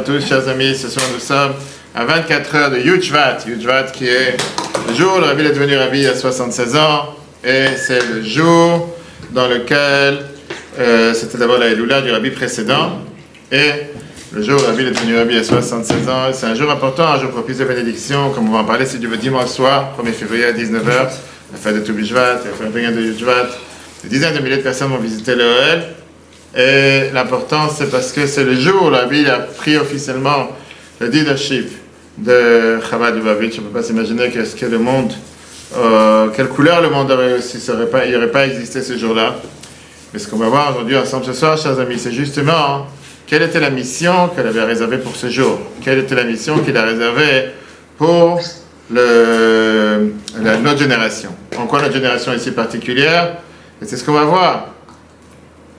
tous, chers amis. Ce soir, nous sommes à 24 heures de Yud-Shvat. Yud-Shvat qui est le jour où le Rabbi est devenu Rabbi à 76 ans. Et c'est le jour dans lequel c'était d'abord la Elula du Rabbi précédent. Et le jour où le Rabbi est devenu Rabbi à 76 ans. C'est un jour important, un jour propice de bénédiction. Comme on va en parler, si Dieu veut, dimanche soir, 1er février à 19h. La fête de Toubishvat, la fête de Yud-Shvat. Des dizaines de milliers de personnes vont visiter le Ohel. Et l'important, c'est parce que c'est le jour où la Bible a pris officiellement le leadership de Chabad Lubavitch. On ne peut pas s'imaginer qu'est-ce que le monde, quelle couleur le monde aurait aussi, il n'y aurait pas existé ce jour-là. Mais ce qu'on va voir aujourd'hui ensemble ce soir, chers amis, c'est justement quelle était la mission qu'elle avait réservée pour ce jour. Quelle était la mission qu'il a réservée pour notre génération. En quoi notre génération est si particulière? Et c'est ce qu'on va voir.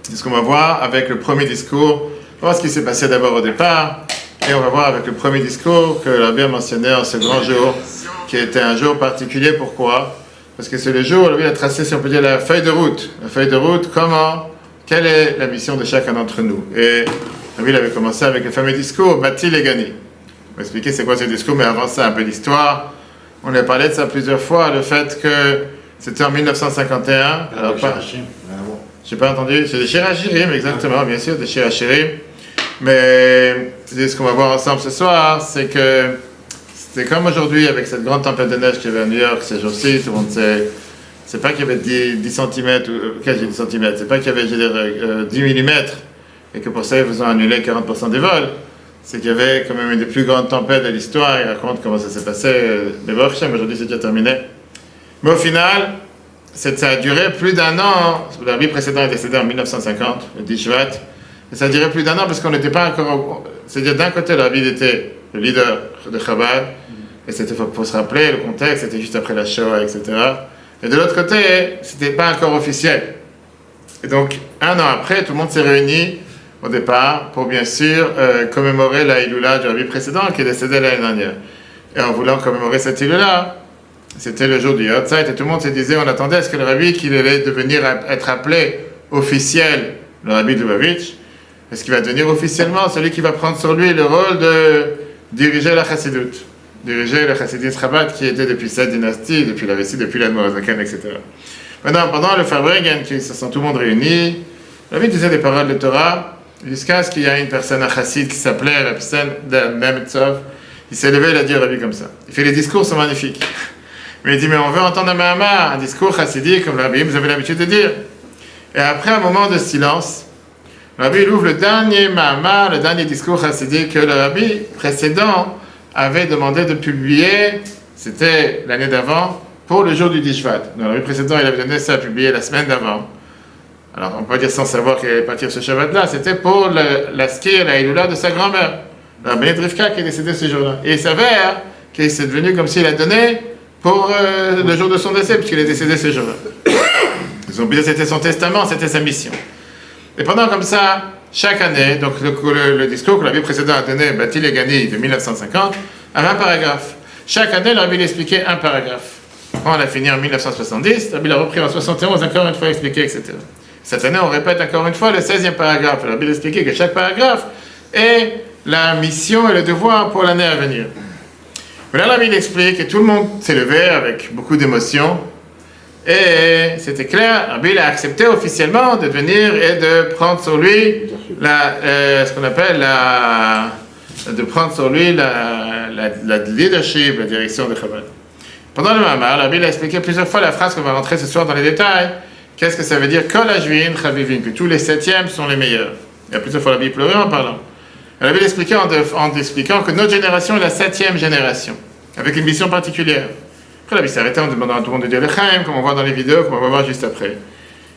C'est ce qu'on va voir avec le premier discours. On va voir ce qui s'est passé d'abord au départ. Et on va voir avec le premier discours que l'Abbé a mentionné en ce grand jour, qui était un jour particulier. Pourquoi? Parce que c'est le jour où l'Abbé a tracé, si on peut dire, la feuille de route. La feuille de route, quelle est la mission de chacun d'entre nous? Et l'Abbé avait commencé avec le fameux discours, Batil et Gani. On va expliquer c'est quoi ce discours, mais avant ça, un peu d'histoire. On a parlé de ça plusieurs fois, le fait que c'était en 1951. Alors, j'ai pas entendu, c'est des Shir HaShirim, exactement, bien sûr, des Shir HaShirim. Mais ce qu'on va voir ensemble ce soir, c'est que c'était comme aujourd'hui avec cette grande tempête de neige qu'il y avait à New York ces jours-ci, tout le monde sait. C'est pas qu'il y avait 10 cm, ou quel 10 cm, c'est pas qu'il y avait, je veux dire, 10 mm, et que pour ça, ils ont annulé 40% des vols. C'est qu'il y avait quand même une des plus grandes tempêtes de l'histoire. Il raconte comment ça s'est passé. Mais bon, aujourd'hui, c'est déjà terminé. Mais au final, ça a duré plus d'un an. Le Rabbi précédent est décédé en 1950, le 10 Shvat. Et ça a duré plus d'un an parce qu'on n'était pas encore. C'est-à-dire, d'un côté, le Rabbi était le leader de Chabad. Et c'était, faut se rappeler, le contexte, c'était juste après la Shoah, etc. Et de l'autre côté, c'était pas encore officiel. Et donc, un an après, tout le monde s'est réuni au départ pour bien sûr commémorer la Ilula du Rabbi précédent qui est décédé l'année dernière. Et en voulant commémorer cette Ilula, c'était le jour du Yotzeit et tout le monde se disait, on attendait à ce que le Rabbi qu'il allait devenir être appelé officiel, le Rabbi de Lubavitch, est-ce qu'il va devenir officiellement celui qui va prendre sur lui le rôle de diriger la Chassidut, diriger le Chassidut Chabad qui était depuis cette dynastie, depuis la Vessie, depuis l'Admorazaken, etc. Maintenant, pendant le Farbrengen, qui se sont tout le monde réunis, le Rabbi disait des paroles de Torah, jusqu'à ce qu'il y ait une personne, un chassid qui s'appelait Rabbi Sen Nemetsov. Il s'est levé, il a dit au Rabbi comme ça. Il fait les discours, sont magnifiques. Mais il dit, mais on veut entendre un Mahamar, un discours chassidique, comme le Rabbi, vous avez l'habitude de dire. Et après un moment de silence, le Rabbi il ouvre le dernier Mahamar, le dernier discours chassidique que le Rabbi précédent avait demandé de publier, c'était l'année d'avant, pour le jour du Dishvat. Donc le Rabbi précédent, il avait donné ça à publier la semaine d'avant. Alors, on peut dire sans savoir qu'il allait partir ce Shabbat-là, c'était pour la ski et la Ilula de sa grand-mère, la Bénit Rivka qui est décédée ce jour-là. Et il s'avère que c'est devenu comme s'il a donné pour le jour de son décès, puisqu'il est décédé ce jour-là. Ils ont dit que c'était son testament, c'était sa mission. Et pendant comme ça, chaque année, donc le discours que l'Abbé précédent a donné, Batil et Gani de 1950, avait un paragraphe. Chaque année, l'Abbé expliquait un paragraphe. Quand on a fini en 1970, l'Abbé l'a repris en 71, encore une fois expliqué, etc. Cette année, on répète encore une fois le 16e paragraphe. Il a bien expliqué que chaque paragraphe est la mission et le devoir pour l'année à venir. Mais là, il explique que tout le monde s'est levé avec beaucoup d'émotion. Et c'était clair, Rabbi a accepté officiellement de venir et de prendre sur lui ce qu'on appelle de prendre sur lui la leadership, la direction de Chabad. Pendant le Mahamar, Rabbi a expliqué plusieurs fois la phrase qu'on va rentrer ce soir dans les détails. Qu'est-ce que ça veut dire? Kol hashvin chavivin, que tous les septièmes sont les meilleurs. Il y a plusieurs fois la Bible pleurait en parlant. Elle avait expliqué en expliquant que notre génération est la 7e génération, avec une mission particulière. Après, la Bible s'est arrêtée en demandant à tout le monde de dire l'Echaim, comme on voit dans les vidéos, comme on va voir juste après.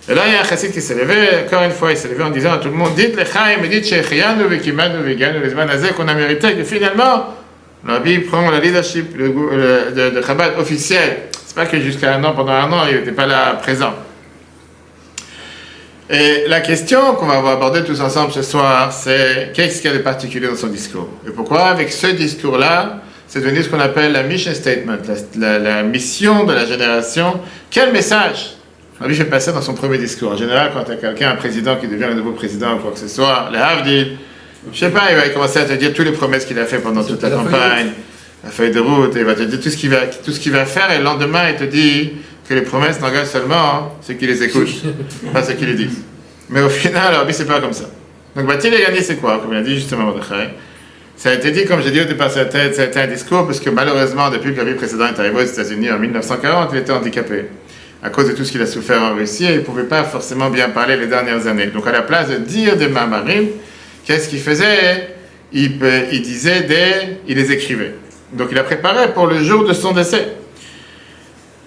Et là, il y a un chassid qui s'est levé, encore une fois, il s'est levé en disant à tout le monde, dites l'Echaim, et dites Shechiyanu, Vekimanu, Veganu, les Zmanazek, qu'on a mérité, que finalement, la Bible prend la leadership de Chabad officiel. C'est pas que jusqu'à pendant un an, il n'était pas là présent. Et la question qu'on va aborder tous ensemble ce soir, c'est qu'est-ce qu'il y a de particulier dans son discours? Et pourquoi, avec ce discours-là, c'est devenu ce qu'on appelle la mission statement, la mission de la génération. Quel message Rabbi fait passer dans son premier discours? En général, quand il y a quelqu'un, un président qui devient le nouveau président ou quoi que ce soit, le Havdil, Je sais pas, il va commencer à te dire toutes les promesses qu'il a fait pendant toute la campagne, la feuille de route, et il va te dire tout ce qu'il va faire, et le lendemain, il te dit que les promesses n'engagent seulement ceux qui les écoutent, pas ceux qui les disent. Mais au final, alors, c'est pas comme ça. Donc, Batil et gagné, c'est quoi? Comme il a dit justement Mordechai. Ça a été dit, comme j'ai dit au départ, ça a été un discours, parce que malheureusement, depuis que la vie précédente est arrivée aux États-Unis en 1940, il était handicapé. À cause de tout ce qu'il a souffert en Russie, et il ne pouvait pas forcément bien parler les dernières années. Donc, à la place de dire des mamarim, qu'est-ce qu'il faisait? Il les écrivait. Donc, il a préparé pour le jour de son décès.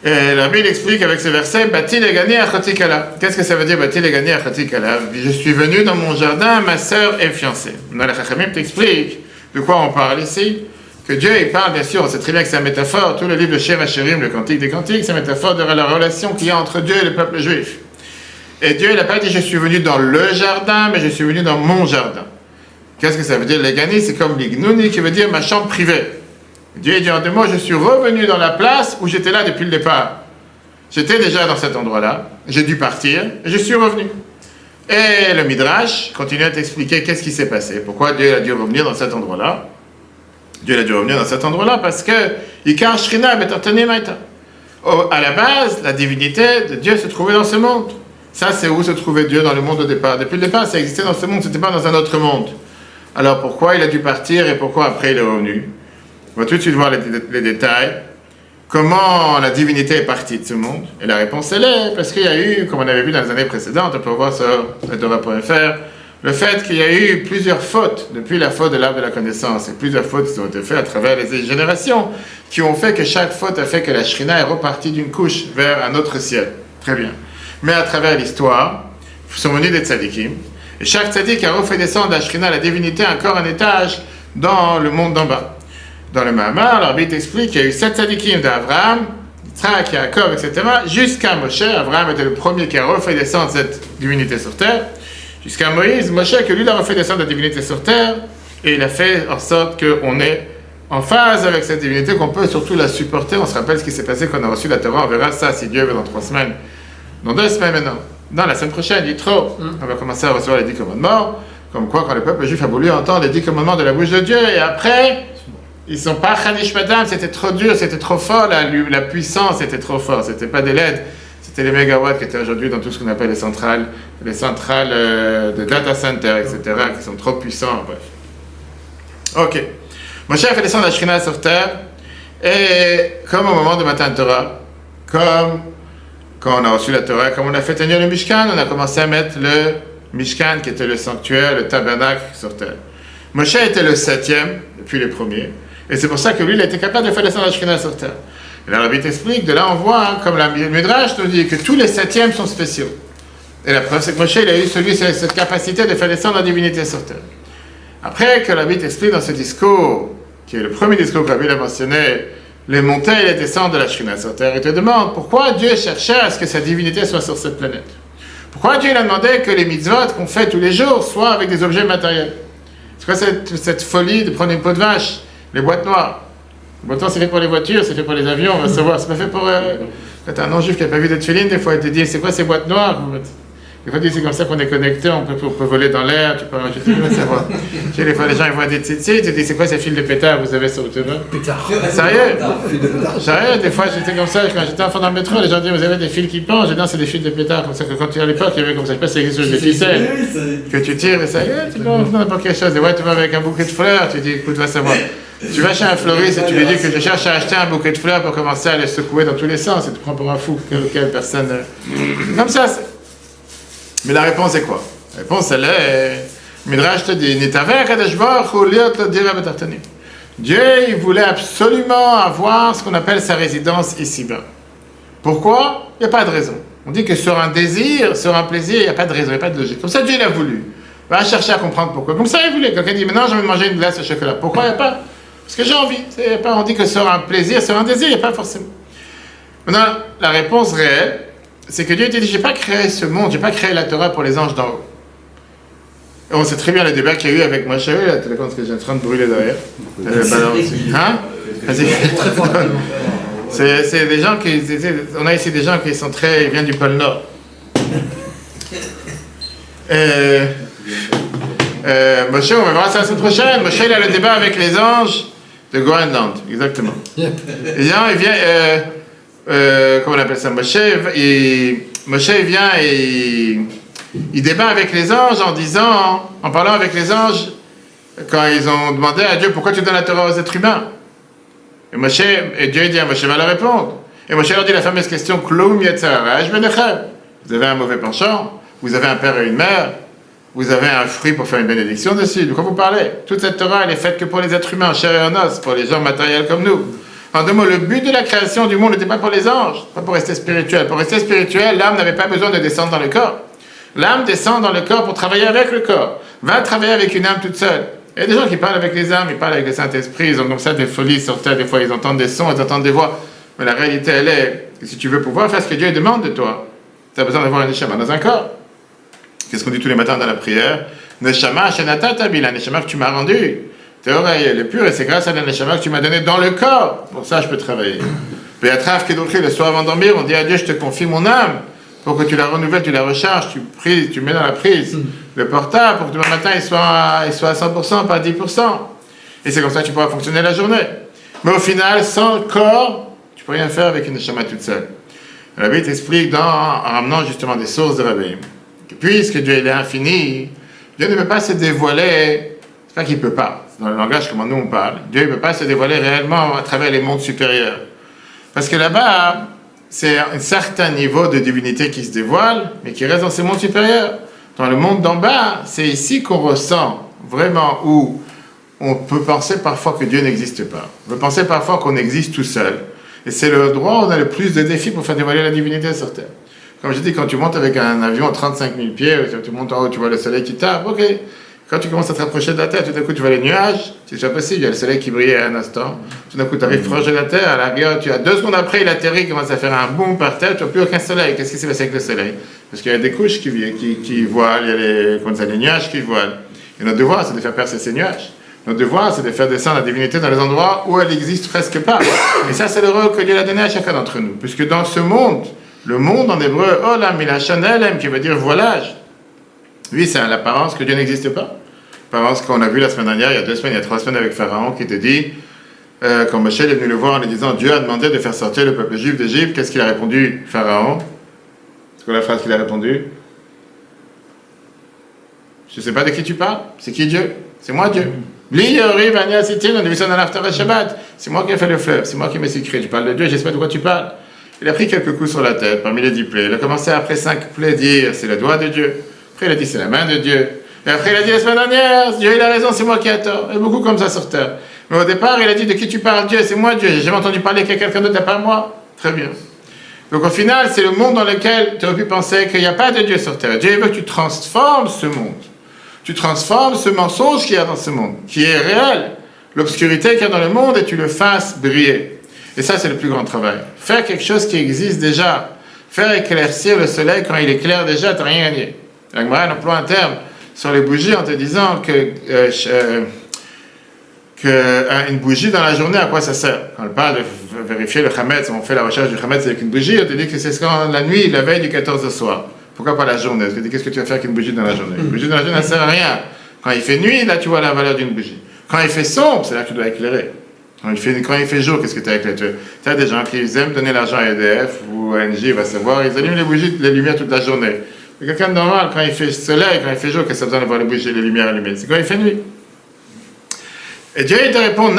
Et la Bible explique avec ce verset, Batil et gagné achotikala. Qu'est-ce que ça veut dire, Batil et gagné achotikala? Je suis venu dans mon jardin, ma sœur est fiancée. Dans la Chachamim t'explique de quoi on parle ici. Que Dieu, il parle, bien sûr, on sait très bien que c'est une métaphore. Tout le livre de Shir HaShirim, le Cantique des Cantiques, c'est une métaphore de la relation qu'il y a entre Dieu et le peuple juif. Et Dieu, il n'a pas dit je suis venu dans le jardin, mais je suis venu dans mon jardin. Qu'est-ce que ça veut dire? Les gagné, c'est comme l'ignouni qui veut dire ma chambre privée. Dieu dit en deux mots, je suis revenu dans la place où j'étais là depuis le départ. J'étais déjà dans cet endroit-là, j'ai dû partir, et je suis revenu. Et le Midrash continue à t'expliquer qu'est-ce qui s'est passé, pourquoi Dieu a dû revenir dans cet endroit-là. Dieu a dû revenir dans cet endroit-là parce que Ikar Shrina Betartani Maïta. À la base, la divinité de Dieu se trouvait dans ce monde. Ça, c'est où se trouvait Dieu dans le monde au départ. Depuis le départ, ça existait dans ce monde, c'était pas dans un autre monde. Alors pourquoi il a dû partir et pourquoi après il est revenu? On va tout de suite voir les détails. Comment la divinité est partie de ce monde? Et la réponse, elle est parce qu'il y a eu, comme on avait vu dans les années précédentes, on peut voir sur Torah.fr, le fait qu'il y a eu plusieurs fautes depuis la faute de l'arbre de la connaissance, et plusieurs fautes qui ont été faites à travers les générations, qui ont fait que chaque faute a fait que la Shrina est repartie d'une couche vers un autre ciel. Très bien. Mais à travers l'histoire, sont venus des tzadikim, et chaque tzadik a refait descendre la Shrina, la divinité, encore un étage dans le monde d'en bas. Dans le Mahamar, l'arbitre explique qu'il y a eu 7 tzadikim d'Abraham, Yitzhak, Yaakov, etc., jusqu'à Moshe. Abraham était le premier qui a refait descendre cette divinité sur terre. Jusqu'à Moïse, Moshe, que lui, il a refait descendre la divinité sur terre, et il a fait en sorte qu'on est en phase avec cette divinité, qu'on peut surtout la supporter. On se rappelle ce qui s'est passé quand on a reçu la Torah, on verra ça, si Dieu veut, dans 3 semaines. Dans 2 semaines maintenant. Dans la semaine prochaine, Yitro, on va commencer à recevoir les 10 commandements, comme quoi quand le peuple juif a voulu entendre les 10 commandements de la bouche de Dieu, et après, ils sont pas Khanish Madame, c'était trop dur, c'était trop fort, la puissance était trop forte, c'était pas des LED. C'était les mégawatts qui étaient aujourd'hui dans tout ce qu'on appelle les centrales de data center, etc., qui sont trop puissants, bref. Ok. Moshe a fait descendre la Shrina sur terre, et comme au moment de Matan Torah, comme quand on a reçu la Torah, comme on a fait tenir le Mishkan, on a commencé à mettre le Mishkan, qui était le sanctuaire, le tabernacle, sur terre. Moshe était le 7e, depuis les premiers, et c'est pour ça que lui, il a été capable de faire descendre la Shrina sur terre. Et la Rabbi t'explique, de là on voit, hein, comme le Midrash nous dit, que tous les 7e sont spéciaux. Et la preuve, c'est que Moshe, il a eu cette capacité de faire descendre la divinité sur terre. Après que la Rabbi t'explique dans ce discours, qui est le premier discours que la Rabbi a mentionné, les montées et les descentes de la Shrina sur terre, il te demande pourquoi Dieu cherchait à ce que sa divinité soit sur cette planète. Pourquoi Dieu il a demandé que les mitzvot qu'on fait tous les jours soient avec des objets matériels. C'est quoi cette folie de prendre une peau de vache, les boîtes noires? Bon, c'est fait pour les voitures, c'est fait pour les avions, on va savoir. C'est pas fait pour. Quand t'as un non-juif qui n'a pas vu de tefillin, des fois, il te dit c'est quoi ces boîtes noires? Des fois, il dit c'est comme ça qu'on est connecté, on peut voler dans l'air, tu peux rajouter, savoir. Tu sais, des fois, les gens ils voient des tzitzit, ils te disent c'est quoi ces fils de pétard que vous avez sur le terrain? Pétard. Sérieux? Sérieux, des fois, j'étais comme ça, quand j'étais enfant dans le métro, les gens disent vous avez des fils qui pendent, j'ai dit non, c'est des fils de pétard, comme ça que quand tu es à l'époque, il y avait comme ça, je sais pas si ça existe sur des ficelles, que tu tires et ça y est, tu peux n'importe quelque chose. Et ouais, tu vas avec un bouquet de fleurs, tu dis écoute, va savoir. Tu vas chez un fleuriste et tu lui dis que je cherche à acheter un bouquet de fleurs pour commencer à les secouer dans tous les sens et tu te prends pour un fou, quelle personne. Comme ça, c'est. Mais la réponse est quoi? La réponse, elle est. Midrash te dit Dieu, il voulait absolument avoir ce qu'on appelle sa résidence ici-bas. Pourquoi? Il n'y a pas de raison. On dit que sur un désir, sur un plaisir, il n'y a pas de raison, il n'y a pas de logique. Comme ça, Dieu l'a voulu. Va chercher à comprendre pourquoi. Comme ça, il voulait. Quelqu'un dit maintenant, j'ai envie de manger une glace au chocolat. Pourquoi il n'y a pas? Parce que j'ai envie. On dit que sur un plaisir, sur un désir, il n'y a pas forcément. Maintenant, la réponse réelle, c'est que Dieu dit, je n'ai pas créé ce monde, je n'ai pas créé la Torah pour les anges d'en haut. Et on sait très bien le débat qu'il y a eu avec Moshe, la téléphone que j'ai en train de brûler derrière. Hein? C'est des gens qui... On a ici des gens qui sont très... Ils viennent du pôle Nord. Moshe, on va voir ça la semaine prochaine. Moshe, il a le débat avec les anges de Groenland, exactement. Et là, il vient, comment on appelle ça? Moshe, il vient et il débat avec les anges en parlant avec les anges, quand ils ont demandé à Dieu pourquoi tu donnes la Torah aux êtres humains. Et Dieu dit à Moshe va leur répondre. Et Moshe leur dit la fameuse question Kloum Yetzar Harash Benechem. Vous avez un mauvais penchant, vous avez un père et une mère, vous avez un fruit pour faire une bénédiction dessus. De quoi vous parlez? Toute cette Torah, elle est faite que pour les êtres humains, en chair et en os, pour les gens matériels comme nous. En deux mots, le but de la création du monde n'était pas pour les anges, pas pour rester spirituel. Pour rester spirituel, l'âme n'avait pas besoin de descendre dans le corps. L'âme descend dans le corps pour travailler avec le corps. Va travailler avec une âme toute seule. Il y a des gens qui parlent avec les âmes, ils parlent avec le Saint-Esprit, ils ont comme ça des folies sur terre, des fois ils entendent des sons, ils entendent des voix. Mais la réalité, elle est que si tu veux pouvoir faire ce que Dieu demande de toi, tu as besoin d'avoir un neshama dans un corps. Qu'est-ce qu'on dit tous les matins dans la prière? Neshama, shenata tabila, neshama que tu m'as rendu. Tes oreilles, elle est pure et c'est grâce à la neshama que tu m'as donné dans le corps. Pour ça, je peux travailler. Beatraf Kedouchi, le soir avant de dormir, on dit à Dieu, je te confie mon âme. Pour que tu la renouvelles, tu la recharges, tu mets dans la prise le portable pour que demain matin il soit à 100%, pas à 10%. Et c'est comme ça que tu pourras fonctionner la journée. Mais au final, sans le corps, tu ne peux rien faire avec une neshama toute seule. Rabbi t'explique en ramenant justement des sources de Rabbi. Puisque Dieu est infini, Dieu ne peut pas se dévoiler, c'est pas qu'il ne peut pas, c'est dans le langage comment nous on parle, Dieu ne peut pas se dévoiler réellement à travers les mondes supérieurs. Parce que là-bas, c'est un certain niveau de divinité qui se dévoile, mais qui reste dans ces mondes supérieurs. Dans le monde d'en bas, c'est ici qu'on ressent vraiment où on peut penser parfois que Dieu n'existe pas. On peut penser parfois qu'on existe tout seul. Et c'est le droit où on a le plus de défis pour faire dévoiler la divinité sur terre. Comme je dis, quand tu montes avec un avion à 35 000 pieds, tu montes en haut, tu vois le soleil qui tape, ok. Quand tu commences à te rapprocher de la Terre, tout d'un coup tu vois les nuages, c'est déjà possible, il y a le soleil qui brillait à un instant, tout d'un coup tu arrives proche de la Terre, à la rigueur, tu as 2 secondes après, il atterrit, il commence à faire un boom par terre, tu n'as plus aucun soleil. Qu'est-ce qui s'est passé avec le soleil? Parce qu'il y a des couches qui voilent, il y a les nuages qui voilent. Et notre devoir, c'est de faire percer ces nuages. Notre devoir, c'est de faire descendre la divinité dans les endroits où elle n'existe presque pas. Et ça, c'est le rôle que Dieu a donné à chacun d'entre nous. Puisque dans ce monde, le monde en hébreu, Olam Milachon Elem, qui veut dire voilage, lui, c'est l'apparence que Dieu n'existe pas. L'apparence qu'on a vu la semaine dernière, il y a 2 semaines, il y a 3 semaines avec Pharaon, qui te dit, quand Moshe est venu le voir en lui disant, Dieu a demandé de faire sortir le peuple juif d'Égypte, qu'est-ce qu'il a répondu, Pharaon? C'est quoi la phrase qu'il a répondu? Je ne sais pas de qui tu parles, c'est qui Dieu? C'est moi Dieu. On a vu ça dans l'After Shabbat. C'est moi qui ai fait le fleuve, c'est moi qui m'ai sucré. Tu parles de Dieu, je sais pas de quoi tu parles. Il a pris quelques coups sur la tête, parmi les 10 plaies. Il a commencé après 5 plaies dire c'est le doigt de Dieu. Après il a dit c'est la main de Dieu. Et après il a dit la semaine dernière, Dieu il a raison, c'est moi qui ai tort. Et beaucoup comme ça sur terre. Mais au départ il a dit de qui tu parles Dieu, c'est moi Dieu. J'ai jamais entendu parler qu'il y a quelqu'un d'autre à part moi. Très bien. Donc au final c'est le monde dans lequel tu aurais pu penser qu'il n'y a pas de Dieu sur terre. Dieu veut que tu transformes ce monde. Tu transformes ce mensonge qu'il y a dans ce monde, qui est réel, l'obscurité qu'il y a dans le monde, et tu le fasses briller. Et ça, c'est le plus grand travail. Faire quelque chose qui existe déjà, faire éclaircir le soleil quand il est clair déjà, tu n'as rien gagné. La Gemara emploie un terme sur les bougies en te disant une bougie dans la journée, à quoi ça sert? Quand on parle de vérifier le chametz, on fait la recherche du chametz avec une bougie, on te dit que c'est la nuit, la veille du 14 au soir. Pourquoi pas la journée? Parce que qu'est-ce que tu vas faire avec une bougie dans la journée? Une bougie dans la journée, ça ne sert à rien. Quand il fait nuit, là, tu vois la valeur d'une bougie. Quand il fait sombre, c'est là que tu dois éclairer. Quand il fait jour, qu'est-ce que tu as éclairé? Tu as des gens qui aiment donner l'argent à EDF ou à NJ, va savoir, ils allument les bougies, les lumières toute la journée. Mais quelqu'un de normal, quand il fait soleil, quand il fait jour, qu'est-ce que ça a besoin de voir les bougies et les lumières allumées? C'est quand il fait nuit. Et Dieu, il te répond,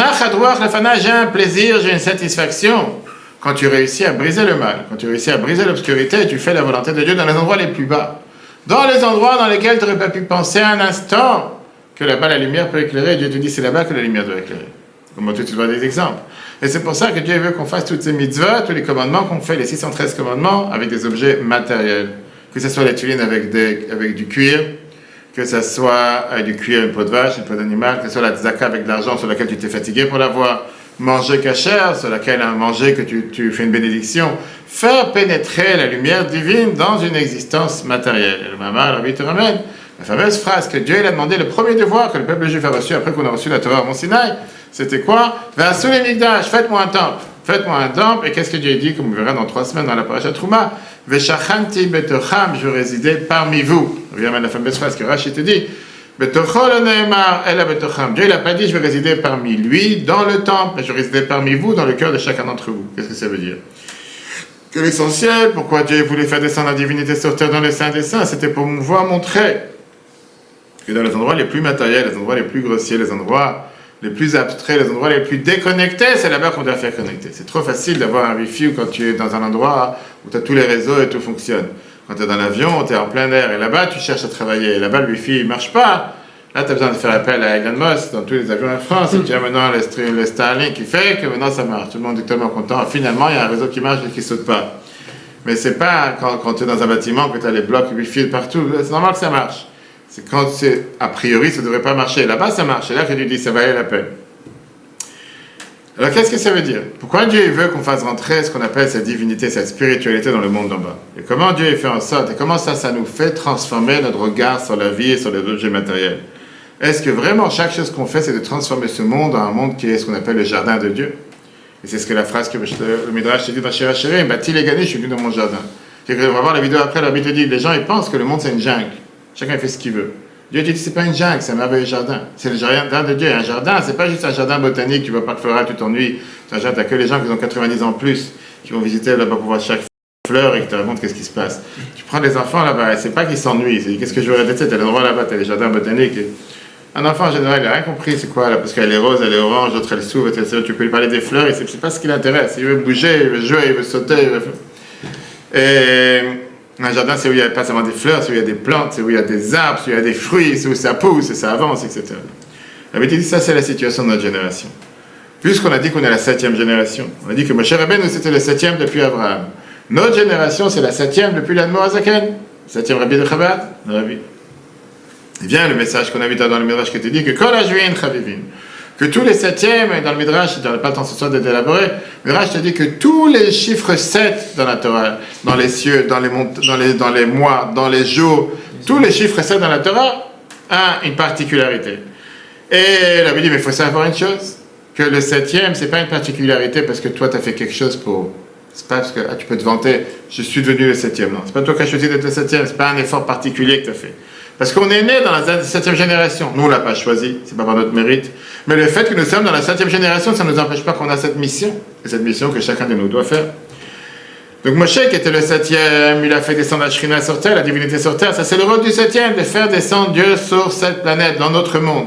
j'ai un plaisir, j'ai une satisfaction. Quand tu réussis à briser le mal, quand tu réussis à briser l'obscurité, tu fais la volonté de Dieu dans les endroits les plus bas. Dans les endroits dans lesquels tu n'aurais pas pu penser un instant que là-bas la lumière peut éclairer, Dieu te dit c'est là-bas que la lumière doit éclairer. Comme tu vois des exemples. Et c'est pour ça que Dieu veut qu'on fasse toutes ces mitzvahs, tous les commandements qu'on fait, les 613 commandements, avec des objets matériels. Que ce soit les tulines avec du cuir, que ce soit avec du cuir, une peau de vache, une peau d'animal, que ce soit la tzaka avec de l'argent sur laquelle tu t'es fatigué pour l'avoir. Manger cachère, sur laquelle manger que tu fais une bénédiction, faire pénétrer la lumière divine dans une existence matérielle. Et le Mamar, Rabbi te ramène la fameuse phrase que Dieu il a demandé, le premier devoir que le peuple juif a reçu après qu'on a reçu la Torah à Mont Sinaï, c'était quoi? Vers les Mikdash, faites-moi un temple. Faites-moi un temple, et qu'est-ce que Dieu dit, comme vous verrez dans 3 semaines dans la Parashat Trouma? Veshachanti betocham, je résidais parmi vous. Regardez la fameuse phrase que Rashi te dit. Betochol ne'emar ela betocham. Dieu, il n'a pas dit, je vais résider parmi lui dans le temple, mais je vais résider parmi vous dans le cœur de chacun d'entre vous. Qu'est-ce que ça veut dire? Que l'essentiel, pourquoi Dieu voulait faire descendre la divinité sur terre dans les saints des saints, c'était pour pouvoir montrer que dans les endroits les plus matériels, les endroits les plus grossiers, les endroits les plus abstraits, les endroits les plus déconnectés, c'est là-bas qu'on doit faire connecter. C'est trop facile d'avoir un wifi ou quand tu es dans un endroit où tu as tous les réseaux et tout fonctionne. Quand tu es dans l'avion, tu es en plein air et là-bas tu cherches à travailler. Et là-bas le wifi ne marche pas. Là, tu as besoin de faire appel à Elon Musk dans tous les avions en France. Et tu as maintenant le Starlink qui fait que maintenant ça marche. Tout le monde est tellement content. Finalement, il y a un réseau qui marche et qui ne saute pas. Mais c'est pas quand tu es dans un bâtiment que tu as les blocs Wi-Fi partout. C'est normal que ça marche. C'est quand c'est a priori, ça ne devrait pas marcher. Là-bas, ça marche. Et là que tu dis, ça valait la peine. Alors, qu'est-ce que ça veut dire? Pourquoi Dieu veut qu'on fasse rentrer ce qu'on appelle cette divinité, cette spiritualité dans le monde d'en bas? Et comment Dieu fait en sorte? Et comment ça nous fait transformer notre regard sur la vie et sur les objets matériels? Est-ce que vraiment chaque chose qu'on fait, c'est de transformer ce monde en un monde qui est ce qu'on appelle le jardin de Dieu? Et c'est ce que la phrase que le Midrash te dit dans Shira Shirim, bâtis les gagnés, je suis venu dans mon jardin. On va voir la vidéo après, la Bible te dit, les gens ils pensent que le monde c'est une jungle. Chacun fait ce qu'il veut. Dieu dit, c'est pas une jungle, c'est un merveilleux jardin. C'est le jardin de Dieu. Un jardin, c'est pas juste un jardin botanique, tu vas pas floral, tu t'ennuies. C'est un jardin, t'as que les gens qui ont 90 ans plus, qui vont visiter là-bas pour voir chaque fleur et qui te racontent qu'est-ce qui se passe. Tu prends des enfants là-bas, c'est pas qu'ils s'ennuient, c'est qu'est-ce que je veux répéter, t'as l'endroit là-bas, t'as les jardins botaniques. Un enfant en général, il n'a rien compris, c'est quoi là, parce qu'elle est rose, elle est orange, l'autre elle s'ouvre, etc. Tu peux lui parler des fleurs, et c'est pas ce qui l'intéresse. Il veut bouger, il veut jouer, il veut sauter. Et un jardin, c'est où il n'y a pas seulement des fleurs, c'est où il y a des plantes, c'est où il y a des arbres, c'est où il y a des fruits, c'est où ça pousse et ça avance, etc. La Bible dit ça, c'est la situation de notre génération. Puisqu'on a dit qu'on est la 7e génération, on a dit que Moshe Rabbeinu c'était le 7e depuis Abraham. Notre génération, c'est la 7e depuis l'Admor Hazaken, 7e Rabbi de Chabad, le Rabbi. Il vient le message qu'on a vu dans le Midrash qui te dit que Kol Hashvin Chavivin, que tous les 7e, et dans le Midrash, je n'ai pas le temps ce soir d'être élaboré, le Midrash te dit que tous les chiffres 7 dans la Torah, dans les cieux, dans les mois, dans les jours, tous les chiffres 7 dans la Torah ont une particularité. Et la Bible dit, mais il faut savoir une chose, que le 7e, c'est pas une particularité parce que toi, tu as fait quelque chose pour... C'est pas parce que tu peux te vanter, je suis devenu le 7e, non. C'est pas toi qui as choisi d'être le 7e, c'est pas un effort particulier que tu as fait. Parce qu'on est né dans la 7e génération. Nous, on ne l'a pas choisi, c'est pas par notre mérite. Mais le fait que nous sommes dans la 7e génération, ça ne nous empêche pas qu'on a cette mission. Et cette mission que chacun de nous doit faire. Donc Moshe, qui était le 7e, il a fait descendre la Shrina sur terre, la divinité sur terre. Ça, c'est le rôle du 7e, de faire descendre Dieu sur cette planète, dans notre monde.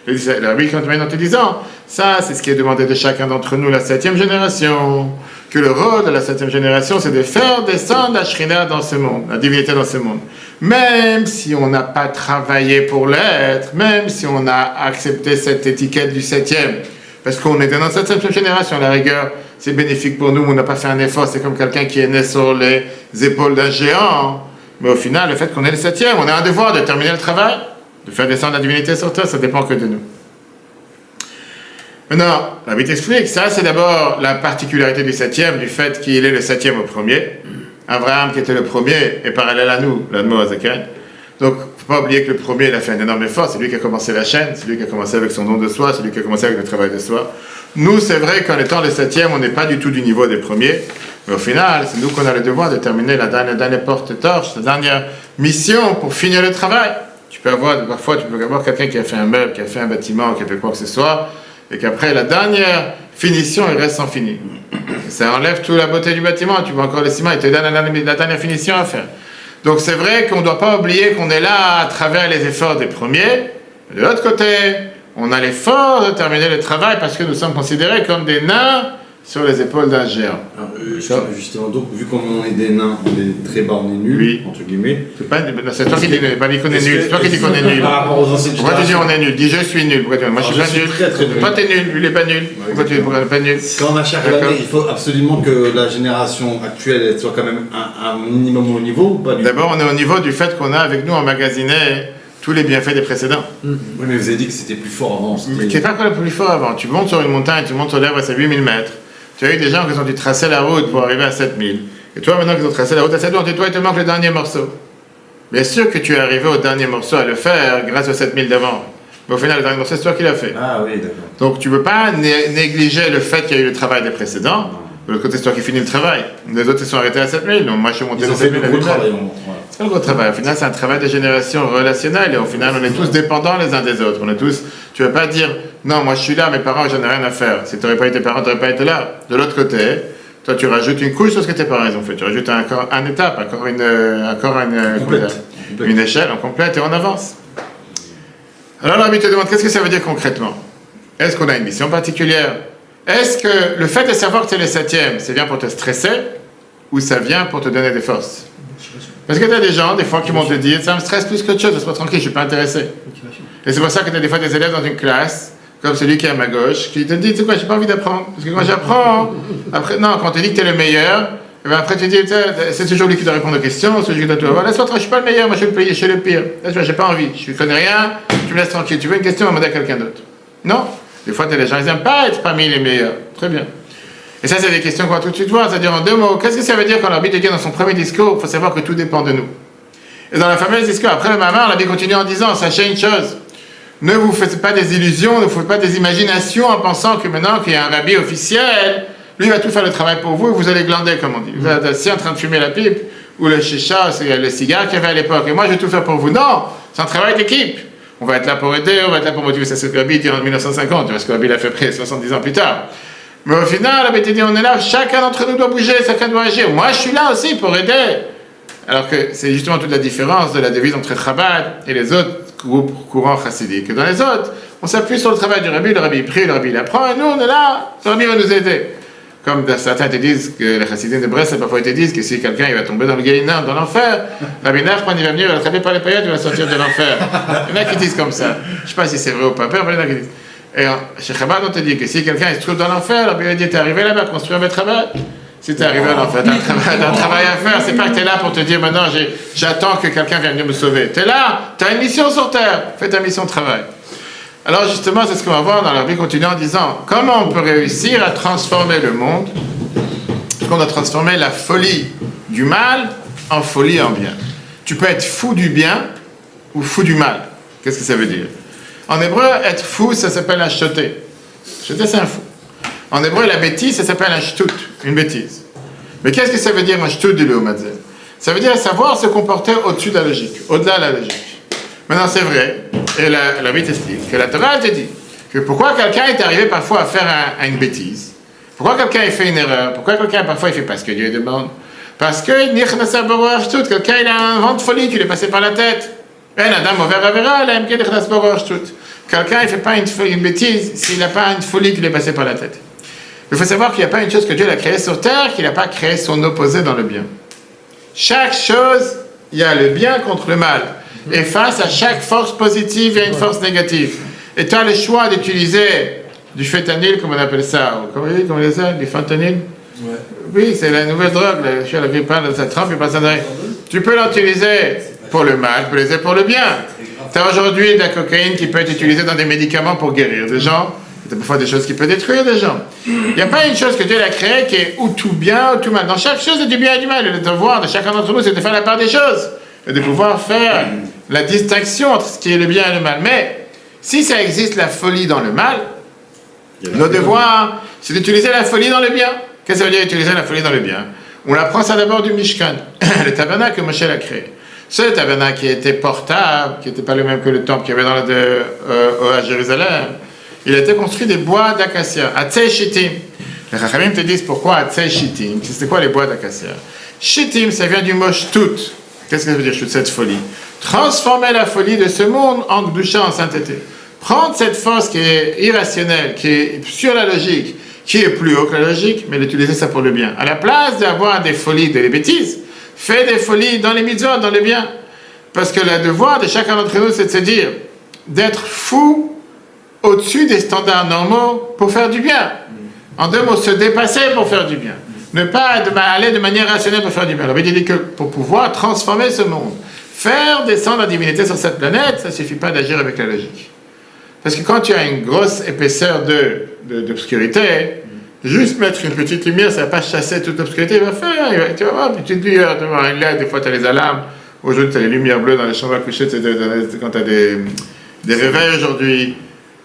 Le Rabbi continue en te disant, ça, c'est ce qui est demandé de chacun d'entre nous, la 7e génération. Que le rôle de la 7e génération, c'est de faire descendre la Shrina dans ce monde, la divinité dans ce monde. Même si on n'a pas travaillé pour l'être, même si on a accepté cette étiquette du 7e, parce qu'on est dans cette 7e génération, à la rigueur, c'est bénéfique pour nous, on n'a pas fait un effort, c'est comme quelqu'un qui est né sur les épaules d'un géant. Mais au final, le fait qu'on est le 7e, on a un devoir de terminer le travail, de faire descendre la divinité sur terre, ça dépend que de nous. Maintenant, la Bible explique, ça c'est d'abord la particularité du 7e, du fait qu'il est le 7e au premier. Abraham qui était le premier est parallèle à nous, l'Admor Hazaken. Donc, il ne faut pas oublier que le premier, il a fait un énorme effort, c'est lui qui a commencé la chaîne, c'est lui qui a commencé avec son don de soi, c'est lui qui a commencé avec le travail de soi. Nous, c'est vrai qu'en étant le 7e, on n'est pas du tout du niveau des premiers, mais au final, c'est nous qu'on a le devoir de terminer la dernière porte-torche, la dernière mission pour finir le travail. Parfois, tu peux avoir quelqu'un qui a fait un meuble, qui a fait un bâtiment, qui a fait quoi que ce soit, et qu'après la dernière finition, il reste sans fini. Ça enlève toute la beauté du bâtiment, tu vois encore le ciment, il te donne la dernière finition à faire. Donc c'est vrai qu'on ne doit pas oublier qu'on est là à travers les efforts des premiers. De l'autre côté, on a l'effort de terminer le travail parce que nous sommes considérés comme des nains sur les épaules d'un géant. Justement, donc, vu qu'on est des nains, on est très bas, on est nuls, oui. Entre guillemets. C'est toi qui dis pas qu'on est nul, c'est toi qui dis qu'on est nul. Par rapport aux anciennes Pourquoi tu dis on est nul? Dis je suis nul. Pourquoi tu dis moi je suis pas nul? Très nul. Toi t'es nul, lui il est pas nul. Pourquoi tu dis pas nul? Quand on a chaque année, il faut absolument que la génération actuelle soit quand même un minimum au niveau ou pas du tout? D'abord, on est au niveau du fait qu'on a avec nous emmagasiné tous les bienfaits des précédents. Oui, mais vous avez dit que c'était plus fort avant. C'est pas quoi le plus fort avant. Tu montes sur une montagne, tu montes sur l'herbe à 8000 mètres. Tu as eu des gens qui ont dû tracer la route pour arriver à 7000. Et toi, maintenant qu'ils ont tracé la route à 7000, toi, il te manque le dernier morceau. Bien sûr que tu es arrivé au dernier morceau à le faire grâce aux 7000 d'avant. Mais au final, le dernier morceau, c'est toi qui l'as fait. Ah oui, d'accord. Donc tu ne peux pas négliger le fait qu'il y a eu le travail des précédents. De l'autre côté, c'est toi qui finis le travail. Les autres, ils sont arrêtés à 7000. Donc moi, je suis monté à 7000. C'est un gros travail. Au final, c'est un travail de génération relationnelle. Et au final, on est tous dépendants les uns des autres. On est tous. Tu ne veux pas dire, non, moi je suis là, mes parents, j'en ai rien à faire. Si tu n'aurais pas été parent, tu n'aurais pas été là. De l'autre côté, toi, tu rajoutes une couche sur ce que tes parents ont fait. Tu rajoutes encore une étape, encore une échelle, on complète et on avance. Alors, l'Arbi te demande, qu'est-ce que ça veut dire concrètement? Est-ce qu'on a une mission particulière? Est-ce que le fait de savoir que tu es le 7e, ça vient pour te stresser ou ça vient pour te donner des forces? Parce que tu as des gens, des fois, qui vont te dire, ça me stresse plus qu'autre chose, laisse-moi tranquille, je ne suis pas intéressé. Et c'est pour ça que tu as des fois des élèves dans une classe, comme celui qui est à ma gauche, qui te dit, tu sais quoi, j'ai pas envie d'apprendre. Parce que quand j'apprends, après, non, quand on te dit que tu es le meilleur, et bien après tu dis, c'est toujours lui qui doit répondre aux questions, c'est lui qui doit tout avoir. Laisse-moi tranquille, je suis pas le meilleur, moi je suis le pire. Laisse-moi, j'ai pas envie, je ne connais rien, tu me laisses tranquille. Tu veux une question, on va demander à quelqu'un d'autre. Non. Des fois, les gens, ils n'aiment pas être parmi les meilleurs. Très bien. Et ça, c'est des questions qu'on va tout de suite voir. C'est-à-dire, en 2 mots, qu'est-ce que ça veut dire quand l'Arbi dit dans son premier discours, il faut savoir que tout dépend de nous. Et dans la fameuse discours, après le Mamar, l'Arbi continue en disant, sachez une chose, ne vous faites pas des illusions, ne vous faites pas des imaginations en pensant que maintenant qu'il y a un rabbi officiel, lui va tout faire le travail pour vous et vous allez glander, comme on dit. Vous êtes assis en train de fumer la pipe, ou le chicha, c'est le cigare qu'il y avait à l'époque. Et moi, je vais tout faire pour vous. Non, c'est un travail d'équipe. On va être là pour aider, on va être là pour motiver. C'est ce que Rabbi dit en 1950, parce que Rabbi l'a fait près 70 ans plus tard. Mais au final, Rabbi dit, on est là, chacun d'entre nous doit bouger, chacun doit agir. Moi, je suis là aussi pour aider. Alors que c'est justement toute la différence de la devise entre Chabad et les autres groupes courants chassidiques. Dans les autres, on s'appuie sur le travail du Rabbi, le Rabbi prie, le Rabbi l'apprend, et nous, on est là, le Rabbi va nous aider. Comme certains te disent, que les chassidim de Brest, parfois ils te disent que si quelqu'un il va tomber dans le Guéhinam, dans l'enfer, Rabbi Nachman il va venir, il va l'attraper par les paillettes, il va sortir de l'enfer. Il y en a qui disent comme ça. Je ne sais pas si c'est vrai ou pas, mais il y en a qui disent. Et chez Chabad, on te dit que si quelqu'un il se trouve dans l'enfer, Rabbi va dire, t'es arrivé là-bas, construis un bête Chabad. Si t'es arrivé à l'enfer, t'as un travail à faire, c'est pas que t'es là pour te dire, maintenant j'attends que quelqu'un vienne venir me sauver. T'es là, t'as une mission sur terre, fais ta mission de travail. Alors justement, c'est ce qu'on va voir dans la vie continue en disant comment on peut réussir à transformer le monde, qu'on a transformé la folie du mal en folie en bien. Tu peux être fou du bien ou fou du mal. Qu'est-ce que ça veut dire? En hébreu, être fou, ça s'appelle un shoté. Shoté, c'est un fou. En hébreu, la bêtise, ça s'appelle un shtout, une bêtise. Mais qu'est-ce que ça veut dire un shtout du Léomadzel? Ça veut dire savoir se comporter au-dessus de la logique, au-delà de la logique. Maintenant, c'est vrai, et la Bible t'explique que la Torah te dit que pourquoi quelqu'un est arrivé parfois à faire une bêtise, pourquoi quelqu'un a fait une erreur, pourquoi quelqu'un parfois il fait pas ce que Dieu demande, parce que quelqu'un il a un vent de folie qui lui est passé par la tête. Quelqu'un il fait pas une bêtise s'il n'a pas une folie qui lui est passée par la tête. Il faut savoir qu'il n'y a pas une chose que Dieu a créée sur terre qu'il n'a pas créé son opposé dans le bien. Chaque chose, il y a le bien contre le mal. Et face à chaque force positive, il y a une force négative. Et tu as le choix d'utiliser du fentanyl, comme on appelle ça, ou comment on dit ça, du fentanyl. Ouais. Oui, c'est la nouvelle drogue, je l'avais pas dans sa trempe, il passe en arrière. Tu peux l'utiliser pour le mal, tu peux l'utiliser pour le bien. Tu as aujourd'hui de la cocaïne qui peut être utilisée dans des médicaments pour guérir des gens. Il y a parfois des choses qui peuvent détruire des gens. Il n'y a pas une chose que Dieu a créée qui est ou tout bien ou tout mal. Dans chaque chose, il y a du bien et du mal. Le devoir de chacun d'entre nous, c'est de faire la part des choses. Et de pouvoir faire la distinction entre ce qui est le bien et le mal. Mais si ça existe la folie dans le mal, le devoir, c'est d'utiliser la folie dans le bien. Qu'est-ce que ça veut dire utiliser la folie dans le bien? On apprend ça d'abord du Mishkan, le tabernacle que Moshe a créé. Ce tabernacle qui était portable, qui n'était pas le même que le temple qu'il y avait à Jérusalem, il a été construit des bois d'acacia, Atzei Shittim. Les Chachamim te disent pourquoi Atzei Shittim. C'était quoi les bois d'acacia? Shittim, ça vient du mot Shtut. Qu'est-ce que ça veut dire, cette folie? Transformer la folie de ce monde en Gdusha, en sainteté. Prendre cette force qui est irrationnelle, qui est sur la logique, qui est plus haut que la logique, mais d'utiliser ça pour le bien. À la place d'avoir des folies, des bêtises, fais des folies dans les mitzvot, dans le bien. Parce que le devoir de chacun d'entre nous, c'est de se dire, d'être fou au-dessus des standards normaux pour faire du bien. En 2 mots, se dépasser pour faire du bien. Ne pas aller de manière rationnelle pour faire du bien. Alors, il dit que pour pouvoir transformer ce monde, faire descendre la divinité sur cette planète, ça ne suffit pas d'agir avec la logique. Parce que quand tu as une grosse épaisseur d'obscurité, juste mettre une petite lumière, ça ne va pas chasser toute l'obscurité, tu vas voir une petite lumière, tu vas voir une LED, des fois tu as les alarmes, aujourd'hui tu as les lumières bleues dans les chambres à coucher, quand tu as des réveils aujourd'hui,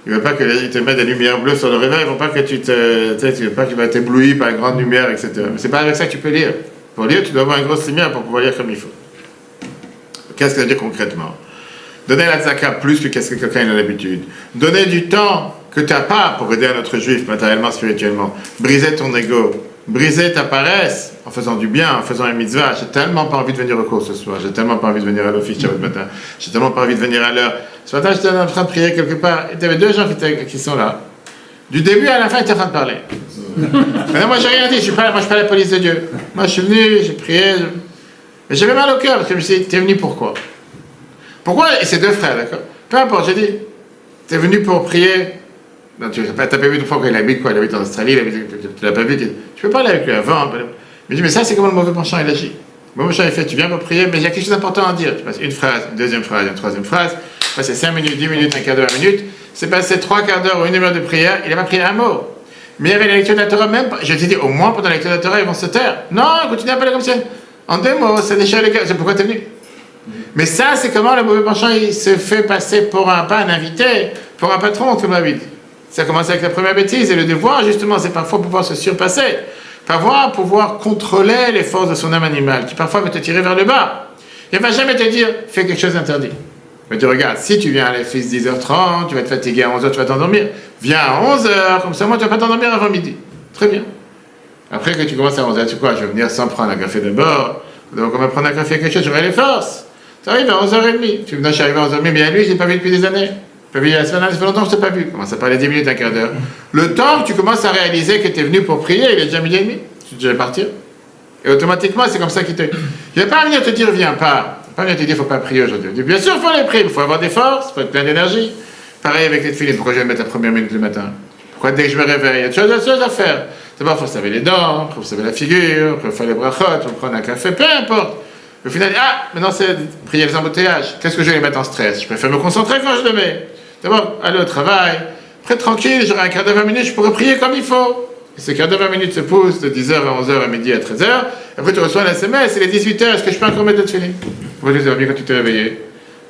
il ne veut pas qu'ils te mettent des lumières bleues sur le réveil, il ne veut pas que tu veux pas qu'il va t'éblouir par une grande lumière, etc. Mais ce n'est pas avec ça que tu peux lire. Pour lire, tu dois avoir une grosse lumière pour pouvoir lire comme il faut. Qu'est-ce que ça veut dire concrètement? Donner la tzaka plus que qu'est-ce que quelqu'un a l'habitude. Donner du temps que tu n'as pas pour aider un autre juif matériellement, spirituellement. Briser ton ego. Briser ta paresse en faisant du bien, en faisant une mitzvah. J'ai tellement pas envie de venir au cours ce soir. J'ai tellement pas envie de venir à l'office Shabbat matin. J'ai tellement pas envie de venir à l'heure. Ce matin, j'étais en train de prier quelque part. Et il y avait deux gens qui sont là. Du début à la fin, ils étaient en train de parler. Maintenant, moi, j'ai rien dit. Moi, je suis pas la police de Dieu. Moi, je suis venu, j'ai prié. Mais j'avais mal au cœur parce que je me suis dit, t'es venu pourquoi? Pourquoi? Et c'est deux frères, d'accord? Peu importe, j'ai dit, t'es venu pour prier. Non, tu n'as pas vu une fois qu'il habite quoi? Il habite en Australie, tu l'as pas vu. Tu peux parler avec lui avant. Mais je dis, mais ça, c'est comment le mauvais penchant il agit. Le mauvais penchant il fait, tu viens pour prier, mais il y a quelque chose d'important à dire. Tu passes une phrase, une deuxième phrase, une troisième phrase. Tu passes 5 minutes, 10 minutes, un quart d'heure, 1 minute. C'est passé 3 quarts d'heure ou 1 heure de prière, il n'a pas pris un mot. Mais il y avait la lecture de la Torah même. Je t'ai dit, au moins pendant la lecture de la Torah, ils vont se taire. Non, continue à parler comme ça. En 2 mots, ça déchire les gars. C'est pourquoi tu es venu. Mais ça, c'est comment le mauvais penchant il se fait passer pour pas un invité, pour un patron, comme la vie. Ça commence avec la première bêtise, et le devoir, justement, c'est parfois pouvoir se surpasser. Parfois, pouvoir contrôler les forces de son âme animale, qui parfois va te tirer vers le bas. Il ne va jamais te dire, fais quelque chose d'interdit. Il va te dire, regarde, si tu viens à l'office 10h30, tu vas te fatiguer à 11h, tu vas t'endormir. Viens à 11h, comme ça, moi, tu ne vas pas t'endormir avant midi. Très bien. Après que tu commences à 11h, tu sais quoi, je vais venir sans prendre un café d'abord. Donc, on va prendre un café quelque chose, j'aurai les forces. Tu arrives à 11h30. Tu me dis, je suis arrivé à 11h30, mais à lui, je ne l'ai pas vu depuis des années. Je l'ai pas vu la semaine, ça fait longtemps que je ne t'ai pas vu. Commence à parler 10 minutes, un quart d'heure. Le temps que tu commences à réaliser que tu es venu pour prier, il est déjà 12h30. Tu devais partir. Et automatiquement, c'est comme ça qu'il te. Il ne va pas venir te dire, viens pas. Il ne va pas venir te dire, il ne faut pas prier aujourd'hui. Bien sûr, il faut les prier, il faut avoir des forces, il faut être plein d'énergie. Pareil avec les filets, pourquoi je vais mettre la première minute le matin? Pourquoi dès que je me réveille, il y a des choses à faire. D'abord, il faut se laver les dents, il faut se laver la figure, il faut faire les brachot, il faut prendre un café, peu importe. Au final, maintenant c'est prier les embouteillages. Qu'est-ce que je vais les mettre en stress? Je préfère me concentrer quand je le mets. D'abord, aller au travail. Après, tranquille, j'aurai un quart d'heure, 20 minutes, je pourrai prier comme il faut. Et ce quart d'heure, 20 minutes se pousse de 10h à 11h, à midi, à 13h. Après, tu reçois un SMS, c'est les 18h, est-ce que je peux encore mettre le tefillin? Pourquoi tu t'es bien quand tu t'es réveillé?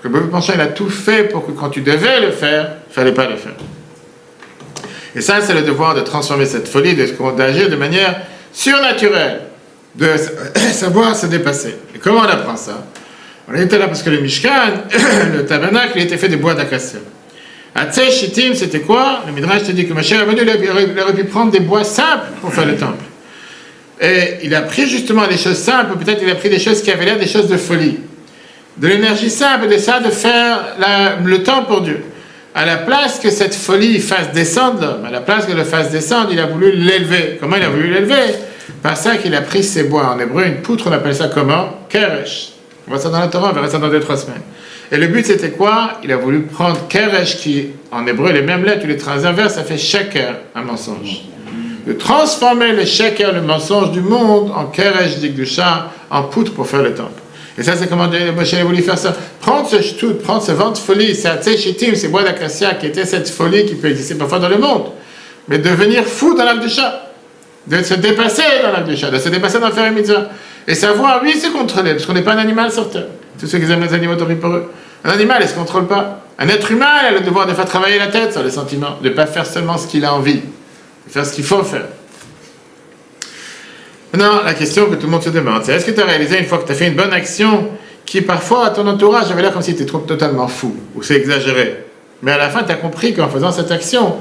Le mauvais penchant, il a tout fait pour que quand tu devais le faire, il ne fallait pas le faire. Et ça, c'est le devoir de transformer cette folie, d'agir de manière surnaturelle, de savoir se dépasser. Et comment on apprend ça? On était là parce que le Mishkan, le tabernacle, il était fait de bois d'acacia. À Tzeh Shittim, c'était quoi? Le Midrash te dit que Moshe Rabbeinu, il aurait pu prendre des bois simples pour faire le temple. Et il a pris justement des choses simples, peut-être il a pris des choses qui avaient l'air des choses de folie. De l'énergie simple, de ça, de faire le temps pour Dieu. À la place que cette folie fasse descendre l'homme, à la place que le fasse descendre, il a voulu l'élever. Comment il a voulu l'élever? Par ça qu'il a pris ses bois. En hébreu, une poutre, on appelle ça comment? Keresh. On voit ça dans la Torah, on verra ça dans 2-3 semaines. Et le but, c'était quoi? Il a voulu prendre Keresh, qui, en hébreu, les mêmes lettres, tu les inverses, ça fait sheker, un mensonge. De transformer le sheker, le mensonge du monde, en Keresh d'Igdusha, en poutre pour faire le temple. Et ça, c'est comment Moshe a voulu faire ça. Prendre ce shtout, prendre ce vent de folie, c'est Tzeh Shittim, ces bois d'acacia, qui était cette folie qui peut exister parfois dans le monde. Mais devenir fou dans l'Akdusha. De se dépasser dans l'Akdusha, de se dépasser dans le faire une mitzvah. Et savoir, oui, c'est contrôler, parce qu'on n'est pas un animal sur terre. Tous ceux qui aiment les animaux torriporeux. Un animal, il ne se contrôle pas. Un être humain, il a le devoir de faire travailler la tête sur les sentiments, de ne pas faire seulement ce qu'il a envie, de faire ce qu'il faut faire. Maintenant, la question que tout le monde se demande, c'est est-ce que tu as réalisé une fois que tu as fait une bonne action qui parfois à ton entourage avait l'air comme si tu étais totalement fou, ou c'est exagéré. Mais à la fin, tu as compris qu'en faisant cette action,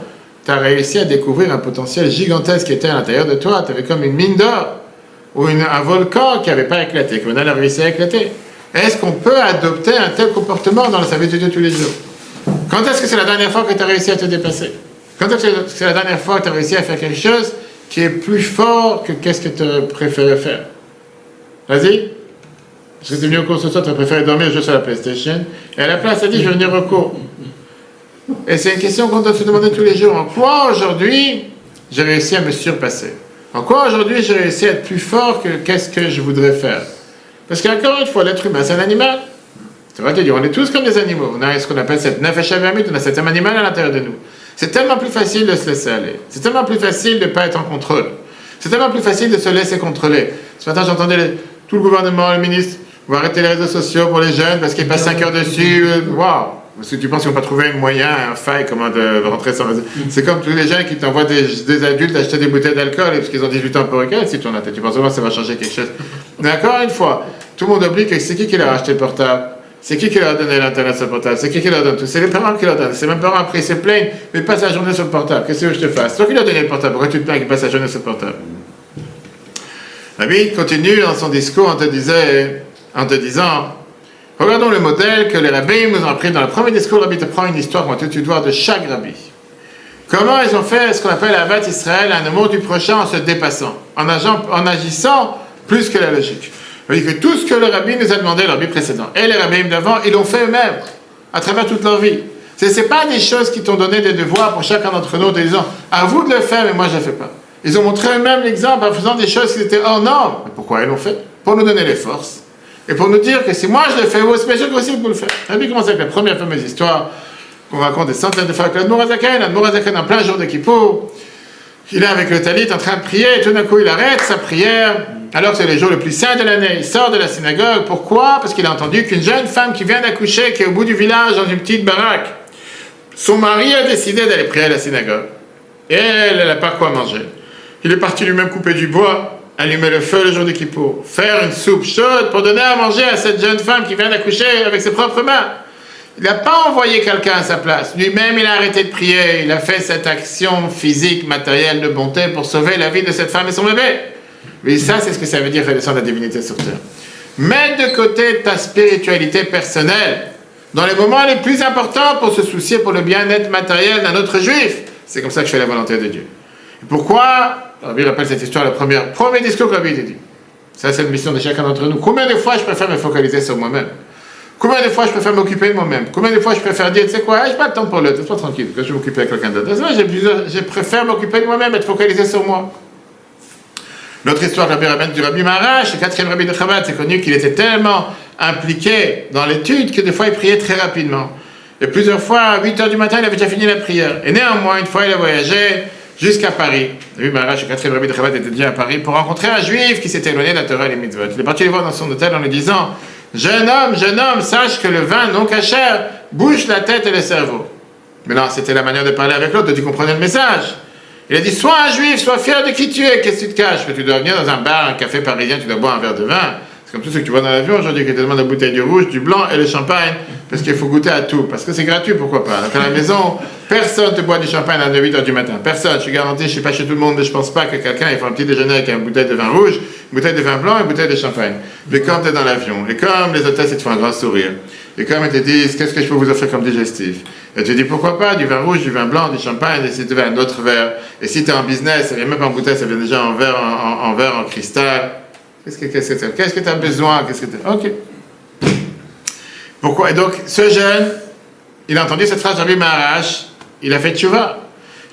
tu as réussi à découvrir un potentiel gigantesque qui était à l'intérieur de toi. Tu avais comme une mine d'or, ou un volcan qui n'avait pas éclaté, que maintenant il a réussi à éclater. Est-ce qu'on peut adopter un tel comportement dans le service de Dieu tous les jours? Quand est-ce que c'est la dernière fois que tu as réussi à te dépasser? Quand est-ce que c'est la dernière fois que tu as réussi à faire quelque chose qui est plus fort que qu'est-ce que tu préférais faire? Vas-y. Parce que tu es venu au cours ce soir, tu as préféré dormir, jouer sur la PlayStation. Et à la place, tu as dit, je vais venir au cours. Et c'est une question qu'on doit se demander tous les jours. En quoi aujourd'hui, j'ai réussi à me surpasser? En quoi aujourd'hui, j'ai réussi à être plus fort que qu'est-ce que je voudrais faire? Parce qu'encore une fois, l'être humain, c'est un animal. Tu vas te dire, on est tous comme des animaux. On a ce qu'on appelle cette nefesh hamamit, on a cet âme animal à l'intérieur de nous. C'est tellement plus facile de se laisser aller. C'est tellement plus facile de ne pas être en contrôle. C'est tellement plus facile de se laisser contrôler. Ce matin, j'entendais tout le gouvernement, le ministre, on va arrêter les réseaux sociaux pour les jeunes parce qu'ils passent 5 heures dessus. Waouh! Parce que tu penses qu'ils n'ont pas trouvé un moyen, un faille, comment de rentrer sans réseau. C'est comme tous les jeunes qui t'envoient des adultes acheter des bouteilles d'alcool parce qu'ils ont 18 ans pour eux. Si tu en as, tu penses vraiment que ça va changer quelque chose. Mais encore une fois, tout le monde oublie que c'est qui leur a acheté le portable? C'est qui leur a donné l'Internet sur le portable? C'est qui leur donne tout? C'est les parents qui leur donnent. C'est même parents après, ils se plaignent, mais ils passent la journée sur le portable. Qu'est-ce que je te fasse? Toi qui leur a donné le portable, pourquoi tu te plains qu'ils passent la journée sur le portable? Rabbi continue dans son discours en te disant, regardons le modèle que les rabbis nous ont appris dans le premier discours. Rabbi te prend une histoire qu'on va tout de suite voir de chaque rabbi. Comment ils ont fait ce qu'on appelle Ahavat Israël, un amour du prochain en se dépassant, en agissant plus que la logique. C'est-à-dire que tout ce que le rabbi nous a demandé, le rabbi précédent, et les rabbis d'avant, ils l'ont fait eux-mêmes, à travers toute leur vie. Ce n'est pas des choses qui t'ont donné des devoirs pour chacun d'entre nous, en disant, à vous de le faire, mais moi je ne le fais pas. Ils ont montré eux-mêmes l'exemple en faisant des choses qui étaient hors normes. Mais pourquoi ils l'ont fait? Pour nous donner les forces. Et pour nous dire que si moi je le fais, vous aussi, vous le faites. Le rabbi commence avec la première fameuse histoire qu'on raconte des centaines de fois avec l'Admour Azaken en plein jour de Kippour. Il est avec le talit en train de prier, et tout d'un coup il arrête sa prière, alors que c'est le jour le plus saint de l'année. Il sort de la synagogue. Pourquoi? Parce qu'il a entendu qu'une jeune femme qui vient d'accoucher, qui est au bout du village, dans une petite baraque, son mari a décidé d'aller prier à la synagogue. Et elle n'a pas quoi manger. Il est parti lui-même couper du bois, allumer le feu le jour de Kippour, faire une soupe chaude pour donner à manger à cette jeune femme qui vient d'accoucher avec ses propres mains. Il n'a pas envoyé quelqu'un à sa place. Lui-même, il a arrêté de prier. Il a fait cette action physique, matérielle de bonté pour sauver la vie de cette femme et son bébé. Mais ça, c'est ce que ça veut dire faire descendre la divinité sur terre. Mets de côté ta spiritualité personnelle dans les moments les plus importants pour se soucier pour le bien-être matériel d'un autre juif. C'est comme ça que je fais la volonté de Dieu. Et pourquoi? Rabbi rappelle cette histoire, le premier discours que Rabbi a dit. Ça, c'est la mission de chacun d'entre nous. Combien de fois je préfère me focaliser sur moi-même? Combien de fois je préfère m'occuper de moi-même? Combien de fois je préfère dire, tu sais quoi, j'ai pas le temps pour l'autre, laisse-moi tranquille, que je vais m'occuper avec quelqu'un d'autre. Je préfère m'occuper de moi-même, être focalisé sur moi. L'autre histoire du Rabbi Maharash, le 4e Rabbi de Chabad, c'est connu qu'il était tellement impliqué dans l'étude que des fois il priait très rapidement. Et plusieurs fois, à 8h du matin, il avait déjà fini la prière. Et néanmoins, une fois, il a voyagé jusqu'à Paris. Rabbi Maharash, le 4e Rabbi de Chabad, était déjà à Paris pour rencontrer un juif qui s'était éloigné de la Torah et les mitzvot. Il est parti le voir dans son hôtel en lui disant, jeune homme, sache que le vin non cachère bouche la tête et le cerveau. Mais non, c'était la manière de parler avec l'autre, tu comprenais le message. Il a dit, sois un juif, sois fier de qui tu es, qu'est-ce que tu te caches? Que tu dois venir dans un bar, un café parisien, tu dois boire un verre de vin. C'est comme tout ce que tu vois dans l'avion aujourd'hui, qui te demandent la bouteille du rouge, du blanc et le champagne, parce qu'il faut goûter à tout, parce que c'est gratuit, pourquoi pas. Donc à la maison, personne ne te boit du champagne à 8h du matin. Personne, je suis garanti, je ne suis pas chez tout le monde, mais je ne pense pas que quelqu'un il fait un petit déjeuner avec une bouteille de vin rouge, une bouteille de vin blanc et une bouteille de champagne. Mais comme tu es dans l'avion, et comme les hôtesses ils te font un grand sourire, et comme ils te disent, qu'est-ce que je peux vous offrir comme digestif? Et tu dis, pourquoi pas, du vin rouge, du vin blanc, du champagne, et si tu veux un autre verre. Et si tu es en business, ça vient même pas en bouteille, ça vient déjà en verre, en cristal. Qu'est-ce que tu as besoin? Ok. Pourquoi? Et donc, ce jeune, il a entendu cette phrase de Rabbi Maharash, il a fait tchouva.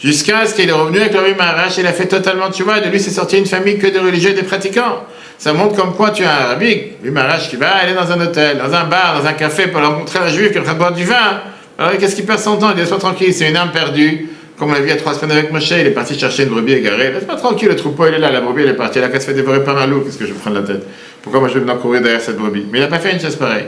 Jusqu'à ce qu'il est revenu avec Rabbi Maharash, il a fait totalement tchouva, et de lui, c'est sorti une famille que de religieux et des pratiquants. Ça montre comme quoi tu as un rabbi, Rabbi Maharash, qui va aller dans un hôtel, dans un bar, dans un café pour rencontrer un juif qui est en train de boire du vin. Alors, qu'est-ce qu'il perd son temps? Il dit, laisse-moi tranquille, c'est une âme perdue. Comme on l'a vu il y a 3 semaines avec Moshe, il est parti chercher une brebis égarée. Laisse-moi tranquille, le troupeau il est là, la brebis elle est partie, elle a qu'à se faire dévorer par un loup, qu'est-ce que je vais prendre la tête? Pourquoi moi je vais venir courir derrière cette brebis? Mais il n'a pas fait une chose pareille.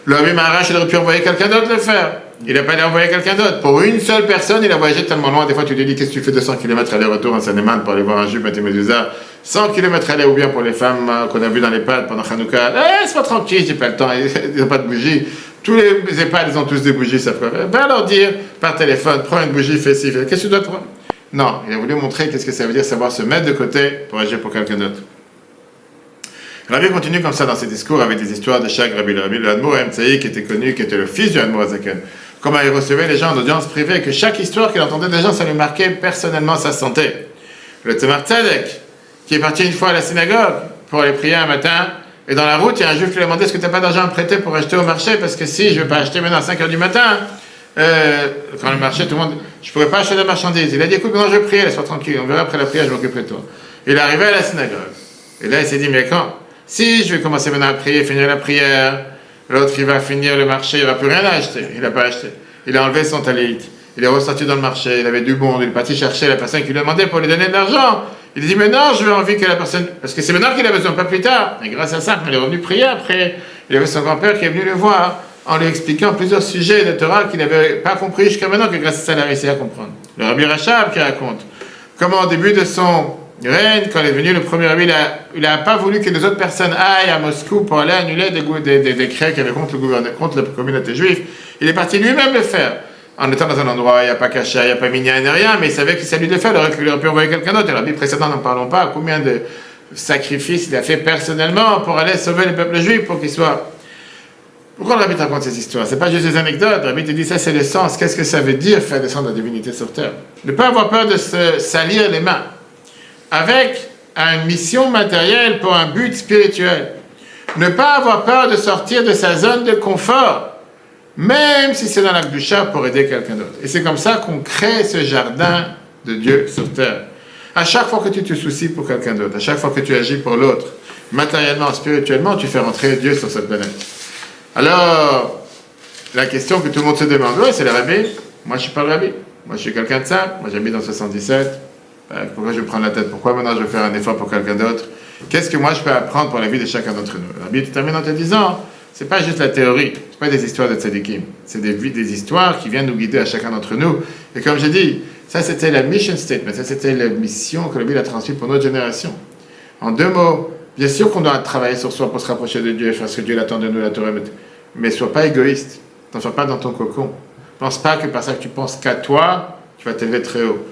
Le Rabbi Maharash, il aurait pu envoyer quelqu'un d'autre le faire. Il n'a pas allé envoyer quelqu'un d'autre. Pour une seule personne, il a voyagé tellement loin. Des fois, tu te dis, qu'est-ce que tu fais 200 km aller-retour en Seine-et-Marne pour aller voir un juif, Mathieu Médusa? 100 km aller ou bien pour les femmes qu'on a vues dans les EHPAD pendant Hanouka. Laisse-moi tranquille, j'ai pas le temps, ils n'ont pas de bougies. Tous les EHPAD, ils ont tous des bougies, ça peut. Va leur dire par téléphone, prends une bougie, fais ci, qu'est-ce que tu dois prendre? Non, il a voulu montrer qu'est-ce que ça veut dire savoir se mettre de côté pour agir pour quelqu'un d'autre. Rabbi continue comme ça dans ses discours avec des histoires de chaque Rabbi. Le Rabbi de l'Admour Emtsai, qui était connu, qui était le fils du Admour Azaken. Comment il recevait les gens en audience privée, que chaque histoire qu'il entendait des gens, ça lui marquait personnellement sa santé. Le Tzemar Tzedek, qui est parti une fois à la synagogue pour aller prier un matin, et dans la route, il y a un juif qui lui a demandé, est-ce que tu n'as pas d'argent à me prêter pour acheter au marché? Parce que si je ne vais pas acheter maintenant à 5h du matin, quand le marché, tout le monde, je ne pourrais pas acheter de marchandises. Il a dit, écoute, maintenant je vais prier, laisse-moi tranquille, on verra après la prière, je m'occuperai de toi. Il est arrivé à la synagogue. Et là, il s'est dit, mais quand? Si je vais commencer maintenant à prier, finir la prière, l'autre il va finir le marché, il ne va plus rien acheter. Il n'a pas acheté. Il a enlevé son talit. Il est ressorti dans le marché, il avait du bon, il est parti chercher la personne qui lui demandait pour lui donner de l'argent. Il dit, mais non, je veux envie que la personne, parce que c'est maintenant qu'il a besoin, pas plus tard. Et grâce à ça, il est revenu prier après. Il avait son grand-père qui est venu le voir en lui expliquant plusieurs sujets de Torah qu'il n'avait pas compris jusqu'à maintenant, que grâce à ça, il a réussi à comprendre. Le Rabbi Rachab qui raconte comment au début de son Reine, quand il est venu, le premier rabbi, il n'a pas voulu que les autres personnes aillent à Moscou pour aller annuler des décrets qu'il y avait contre la communauté juive. Il est parti lui-même le faire. En étant dans un endroit, il n'y a pas Kacha, il n'y a pas Minyan, il n'y a rien, mais il savait qu'il s'allait le faire, il aurait pu envoyer quelqu'un d'autre. Et le rabbi précédent, n'en parlons pas, combien de sacrifices il a fait personnellement pour aller sauver le peuple juif, pour qu'il soit... Pourquoi le rabbi te raconte ces histoires? C'est pas juste des anecdotes, le rabbi te dit ça, c'est le sens. Qu'est-ce que ça veut dire faire descendre la divinité sur terre? Ne pas avoir peur de se salir les mains. Avec une mission matérielle pour un but spirituel. Ne pas avoir peur de sortir de sa zone de confort, même si c'est dans la Kedusha pour aider quelqu'un d'autre. Et c'est comme ça qu'on crée ce jardin de Dieu sur terre. À chaque fois que tu te soucies pour quelqu'un d'autre, à chaque fois que tu agis pour l'autre, matériellement, spirituellement, tu fais rentrer Dieu sur cette planète. Alors, la question que tout le monde se demande, ouais, c'est le rabbi. Moi, je suis pas le rabbi. Moi, je suis quelqu'un de simple. Moi, j'habite dans 77. Pourquoi je vais prendre la tête? Pourquoi maintenant je vais faire un effort pour quelqu'un d'autre? Qu'est-ce que moi je peux apprendre pour la vie de chacun d'entre nous? Le rabbi te termine en te disant, c'est pas juste la théorie, c'est pas des histoires de tzadikim, c'est des histoires qui viennent nous guider à chacun d'entre nous. Et comme j'ai dit, ça c'était la mission statement, ça c'était la mission que le rabbi a transmise pour notre génération. En deux mots, bien sûr qu'on doit travailler sur soi pour se rapprocher de Dieu et faire ce que Dieu attend de nous, la Torah, mais sois pas égoïste, t'en sois pas dans ton cocon. Pense pas que par ça que tu penses qu'à toi, tu vas t'élever très haut.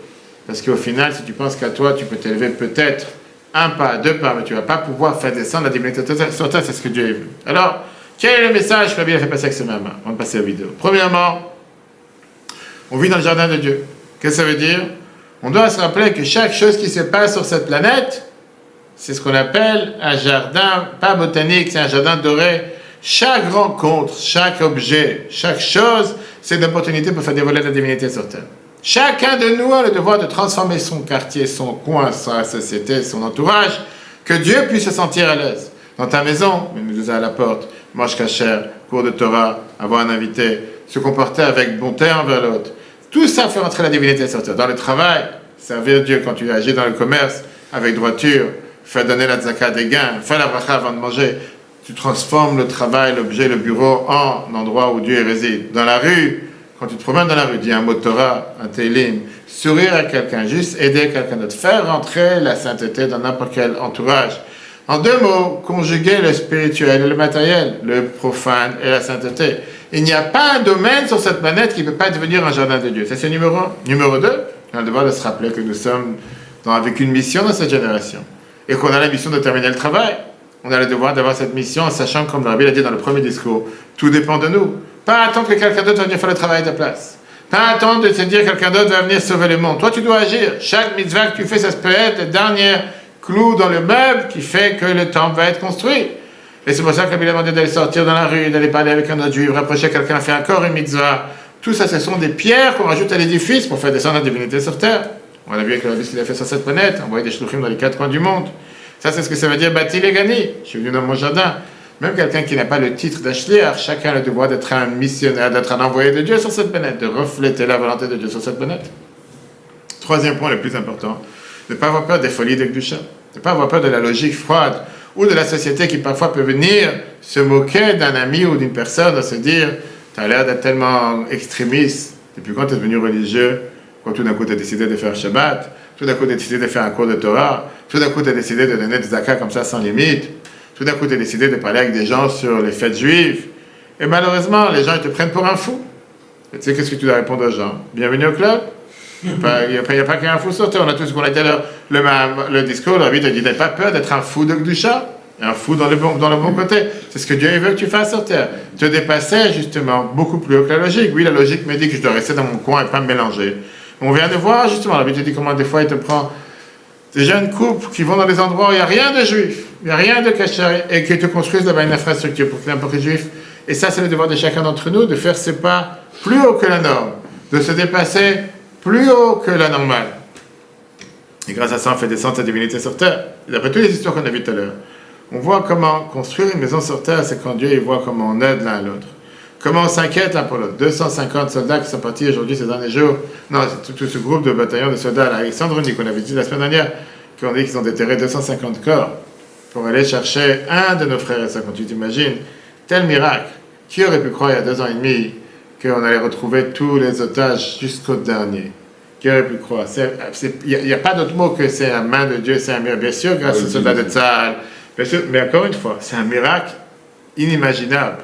Parce qu'au final, si tu penses qu'à toi, tu peux t'élever peut-être un pas, deux pas, mais tu ne vas pas pouvoir faire descendre la divinité sur terre, c'est ce que Dieu a vu. Alors, quel est le message que la Bible a fait passer avec ce même avant de passer aux vidéos? Premièrement, on vit dans le jardin de Dieu. Qu'est-ce que ça veut dire? On doit se rappeler que chaque chose qui se passe sur cette planète, c'est ce qu'on appelle un jardin, pas botanique, c'est un jardin doré. Chaque rencontre, chaque objet, chaque chose, c'est une opportunité pour faire dévoiler la divinité sur terre. Chacun de nous a le devoir de transformer son quartier, son coin, sa société, son entourage, que Dieu puisse se sentir à l'aise. Dans ta maison, nous à la porte, mange kasher, cours de Torah, avoir un invité, se comporter avec bonté envers l'autre. Tout ça fait entrer la divinité sur terre. Dans le travail, servir Dieu quand tu agis dans le commerce, avec droiture, faire donner la tzaka des gains, faire la bracha avant de manger. Tu transformes le travail, l'objet, le bureau en endroit où Dieu réside. Dans la rue, quand tu te promènes dans la rue, dis un mot de Torah, un télim, sourire à quelqu'un, juste aider quelqu'un d'autre, faire rentrer la sainteté dans n'importe quel entourage. En deux mots, conjuguer le spirituel et le matériel, le profane et la sainteté. Il n'y a pas un domaine sur cette planète qui ne peut pas devenir un jardin de Dieu. Ça, c'est numéro un. Numéro deux, on a le devoir de se rappeler que nous sommes avec une mission dans cette génération et qu'on a la mission de terminer le travail. On a le devoir d'avoir cette mission en sachant, comme le rabbi l'a dit dans le premier discours, tout dépend de nous. Pas attendre que quelqu'un d'autre va venir faire le travail à ta place. Pas attendre de te dire que quelqu'un d'autre va venir sauver le monde. Toi, tu dois agir. Chaque mitzvah que tu fais, ça peut être le dernier clou dans le meuble qui fait que le temple va être construit. Et c'est pour ça qu'il a demandé d'aller sortir dans la rue, d'aller parler avec un autre juif, rapprocher quelqu'un, faire encore une mitzvah. Tout ça, ce sont des pierres qu'on rajoute à l'édifice pour faire descendre la divinité sur terre. On a vu avec le rabbi ce qu'il a fait sur cette planète, envoyer des shluchim dans les quatre coins du monde. Ça, c'est ce que ça veut dire bâti les gani. Je suis venu dans mon jardin. Même quelqu'un qui n'a pas le titre d'Ashliach, chacun a le devoir d'être un missionnaire, d'être un envoyé de Dieu sur cette planète, de refléter la volonté de Dieu sur cette planète. Troisième point le plus important, ne pas avoir peur des folies de Kedusha, ne pas avoir peur de la logique froide ou de la société qui parfois peut venir se moquer d'un ami ou d'une personne, de se dire « tu as l'air d'être tellement extrémiste, depuis quand tu es devenu religieux, quand tout d'un coup tu as décidé de faire Shabbat, tout d'un coup tu as décidé de faire un cours de Torah, tout d'un coup tu as décidé de donner des zakah comme ça sans limite. » Tout d'un coup, tu as décidé de parler avec des gens sur les fêtes juives. Et malheureusement, les gens ils te prennent pour un fou. Et tu sais, qu'est-ce que tu dois répondre aux gens? Bienvenue au club. Il n'y a pas qu'un fou sur terre. On a tout ce qu'on a dit à le discours. Le rabbi te dit, n'aie pas peur d'être un fou de Kedusha. Un fou dans le bon côté. C'est ce que Dieu veut que tu fasses sur terre. Te dépasser, justement, beaucoup plus haut que la logique. Oui, la logique me dit que je dois rester dans mon coin et pas me mélanger. On vient de voir, justement, le rabbi te dit comment des fois il te prend des jeunes couples qui vont dans des endroits où il n'y a rien de juif, il n'y a rien de kasher, et qui te construisent là-bas une infrastructure pour que n'importe quel juif. Et ça, c'est le devoir de chacun d'entre nous, de faire ses pas plus haut que la norme, de se dépasser plus haut que la normale. Et grâce à ça, on fait descendre sa divinité sur terre. Et d'après toutes les histoires qu'on a vues tout à l'heure, on voit comment construire une maison sur terre, c'est quand Dieu il voit comment on aide l'un à l'autre. Comment on s'inquiète l'un pour l'autre. 250 soldats qui sont partis aujourd'hui ces derniers jours. Non, c'est tout ce groupe de bataillons de soldats à Alexandronie qu'on avait dit la semaine dernière, qui ont dit qu'ils ont déterré 250 corps pour aller chercher un de nos frères et sœurs. Quand tu t'imagines, tel miracle. Qui aurait pu croire il y a 2 ans et demi qu'on allait retrouver tous les otages jusqu'au dernier? Qui aurait pu croire? Il n'y a pas d'autre mot que c'est la main de Dieu, c'est un miracle. Bien sûr, grâce au soldat de Tzahal, bien sûr, mais encore une fois, c'est un miracle inimaginable.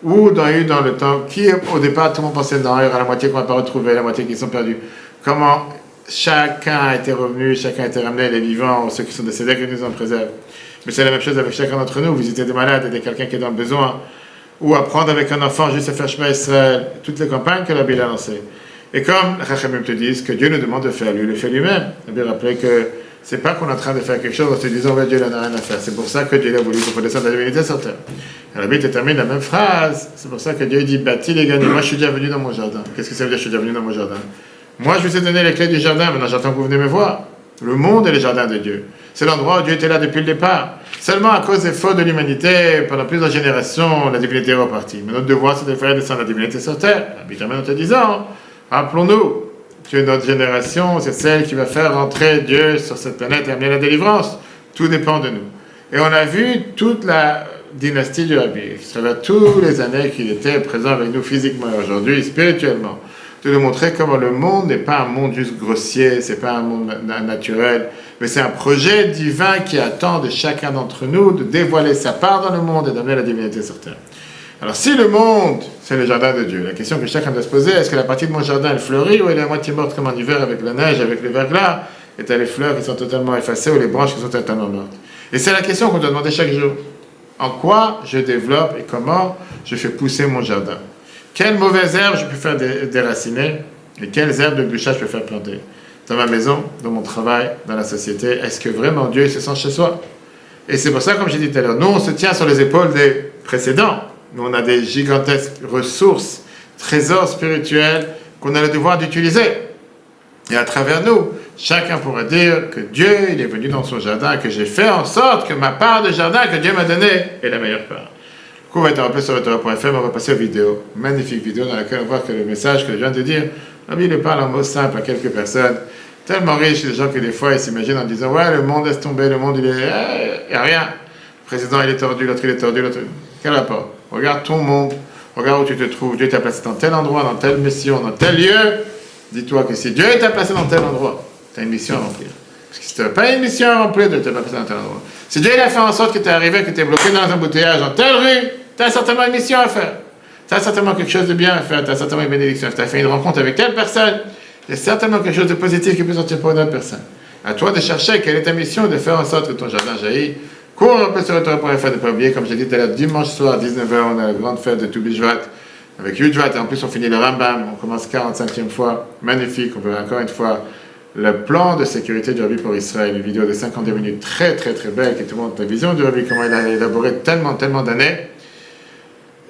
Ou dans le temps, qui au départ, tout le monde pensait non, il y aura la moitié qu'on ne va pas retrouver, la moitié qui sont perdus. Comment chacun a été revenu, chacun a été ramené, les vivants, ceux qui sont décédés, que nous en préserve. Mais c'est la même chose avec chacun d'entre nous, visiter des malades, aider quelqu'un qui est dans le besoin, ou apprendre avec un enfant juste à faire chemin Israël, toutes les campagnes que la Bible a lancées. Et comme les Chachamim te disent que Dieu nous demande de faire, lui, il le fait lui-même. Il a bien rappelé que c'est pas qu'on est en train de faire quelque chose en se disant ouais, Dieu n'en a rien à faire. C'est pour ça que Dieu a voulu qu'on fasse descendre la divinité sur terre. Et la Bible termine la même phrase. C'est pour ça que Dieu dit bâtis les gagnants. Moi je suis déjà venu dans mon jardin. Qu'est-ce que ça veut dire je suis déjà venu dans mon jardin? Moi je vous ai donné les clés du jardin, maintenant j'attends que vous venez me voir. Le monde est le jardin de Dieu. C'est l'endroit où Dieu était là depuis le départ. Seulement à cause des fautes de l'humanité, pendant plusieurs générations, la divinité est repartie. Mais notre devoir c'est de faire descendre la divinité sur terre. La Bible termine en te disant, rappelons-nous, que notre génération, c'est celle qui va faire rentrer Dieu sur cette planète et amener la délivrance. Tout dépend de nous. Et on a vu toute la dynastie du Rabbi, qui travers toutes les années qu'il était présent avec nous physiquement et aujourd'hui, spirituellement, de nous montrer comment le monde n'est pas un monde juste grossier, c'est pas un monde naturel, mais c'est un projet divin qui attend de chacun d'entre nous de dévoiler sa part dans le monde et d'amener la divinité sur terre. Alors si le monde, c'est le jardin de Dieu, la question que chacun doit se poser, est-ce que la partie de mon jardin, elle fleurit ou elle est à moitié morte comme en hiver avec la neige, avec les verglas, et t'as les fleurs qui sont totalement effacées ou les branches qui sont totalement mortes? Et c'est la question qu'on doit demander chaque jour. En quoi je développe et comment je fais pousser mon jardin? Quelles mauvaises herbes je peux faire déraciner et quelles herbes de bûchage je peux faire planter? Dans ma maison, dans mon travail, dans la société, est-ce que vraiment Dieu se sent chez soi? Et c'est pour ça, comme j'ai dit tout à l'heure, nous on se tient sur les épaules des précédents. Nous, on a des gigantesques ressources, trésors spirituels qu'on a le devoir d'utiliser. Et à travers nous, chacun pourra dire que Dieu, il est venu dans son jardin, que j'ai fait en sorte que ma part de jardin que Dieu m'a donnée est la meilleure part. Du coup, on va être rappelé sur Torah.fr, on va passer aux vidéos. Magnifique vidéo dans laquelle on voit que le message que je viens de dire, la Bible parle en mots simples à quelques personnes, tellement riches, des gens que des fois ils s'imaginent en disant ouais, le monde laisse tomber, le monde il n'y a rien. Le président il est tordu, l'autre il est tordu, l'autre. Quel rapport? Regarde ton monde, regarde où tu te trouves. Dieu t'a placé dans tel endroit, dans telle mission, dans tel lieu. Dis-toi que si Dieu t'a placé dans tel endroit, tu as une mission à remplir. Parce que si tu n'as pas une mission à remplir, Dieu t'a pas placé dans tel endroit. Si Dieu a fait en sorte que tu es arrivé, que tu es bloqué dans un embouteillage, dans telle rue, tu as certainement une mission à faire. Tu as certainement quelque chose de bien à faire, tu as certainement une bénédiction. Tu as fait une rencontre avec telle personne, il y a certainement quelque chose de positif qui peut sortir pour une autre personne. À toi de chercher quelle est ta mission et de faire en sorte que ton jardin jaillit. Cours un peu sur Torah.fr, ne pas oublier, comme j'ai dit tout à l'heure, dimanche soir, 19h, on a la grande fête de Tu B'Shvat avec Yudjvat, et en plus on finit le Rambam, on commence 45e fois, magnifique, on verra encore une fois le plan de sécurité du Rabbi pour Israël, une vidéo de 52 minutes très très très belle qui te montre la vision du Rabbi, comment il a élaboré tellement d'années,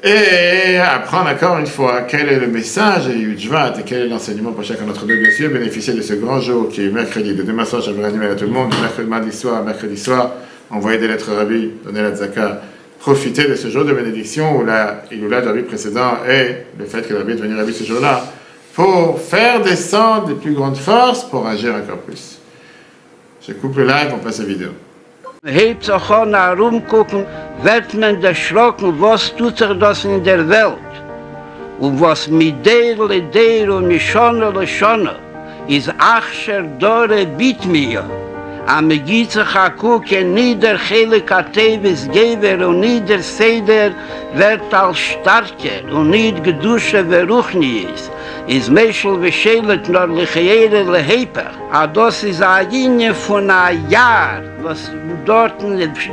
et apprendre encore une fois quel est le message de Yudjvat et quel est l'enseignement pour chacun d'entre nous, bien sûr, bénéficier de ce grand jour qui est mercredi, de demain soir, j'avais animé à tout le monde, mardi soir, mercredi soir, envoyer des lettres au Rabbi, donner la tzaka, profiter de ce jour de bénédiction où la Iloula du Rabbi précédent et le fait que le Rabbi est devenu Rabbi ce jour-là, pour faire descendre les plus grandes forces pour agir encore plus. Je coupe le live, on passe à la vidéo. Hebt sich auch nach rumgucken, wird man erschrocken, was tut sich das in der Welt. Und was mit der und mit Schone ist Achscher Dore bit mir. Am geht sich a gucken, nieder Chelik Atevis Geber und nieder Seder wird als starker und nicht gedusche Veruchnies. Is Meschel beschälet nor Lechiere Leheper. A das is a Linie von a Jahr, was dort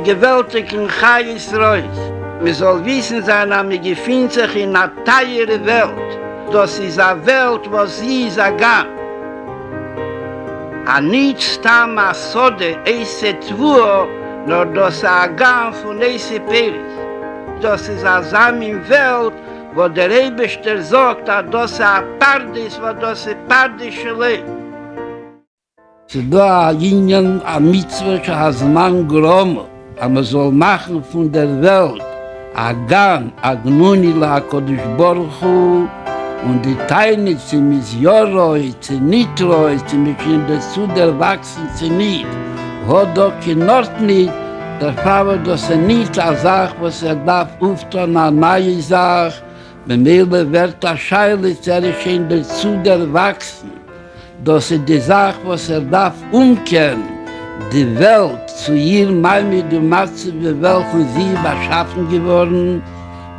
gewaltigen Chais reus. Man soll wissen sein, am gefindt sich in a teure Welt. Das is a Welt, was sie is a Gang. A nicht stam a Sode eise Tvur, nor das a Gang von eise Peris. Das is a Samin Welt, wo der Eibester sagt, dass es ein Paradies, wo das ein Paradische Leben. Es ist da ein Ingen, ein Mitzvah, das man genommen, aber man soll machen von der Welt ein Gang, ein Gnuni, ein Kodesh Baruch Hu, und die Teine, sie mit Joroi, sie Nitroi, sie mit Kinder zu der Wachsen, sie nicht. Hat doch in Nord nicht, der Papa, dass nicht eine Sache, was darf auftun, eine neue Sache, Bemele wird der Scheile zerrischen dazu der Wachsen. dass die Sache, was darf umkehren, die Welt zu ihr mal mit dem Matze, wie welchen sie beschaffen geworden,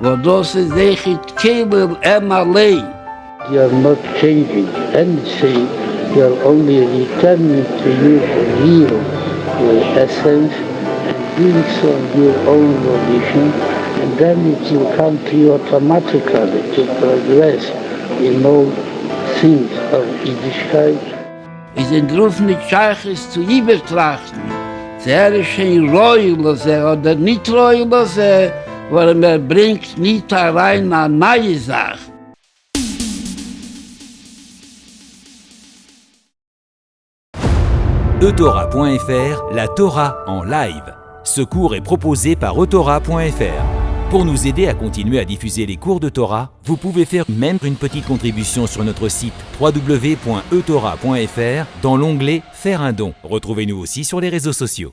wo das ist echt Kebel allein. You are not changing anything, you are only returning to your real essence and doing so on your own volition, and then it will come to you automatically to progress in all things of Yiddishkeit. Es sind Ruf nicht Scheiches zu übertrachten, sehr schön Reulose oder nicht Reulose, weil man bringt nicht rein eine neue Sache. Eutora.fr, la Torah en live. Ce cours est proposé par Eutora.fr. Pour nous aider à continuer à diffuser les cours de Torah, vous pouvez faire même une petite contribution sur notre site www.eutora.fr dans l'onglet « Faire un don ». Retrouvez-nous aussi sur les réseaux sociaux.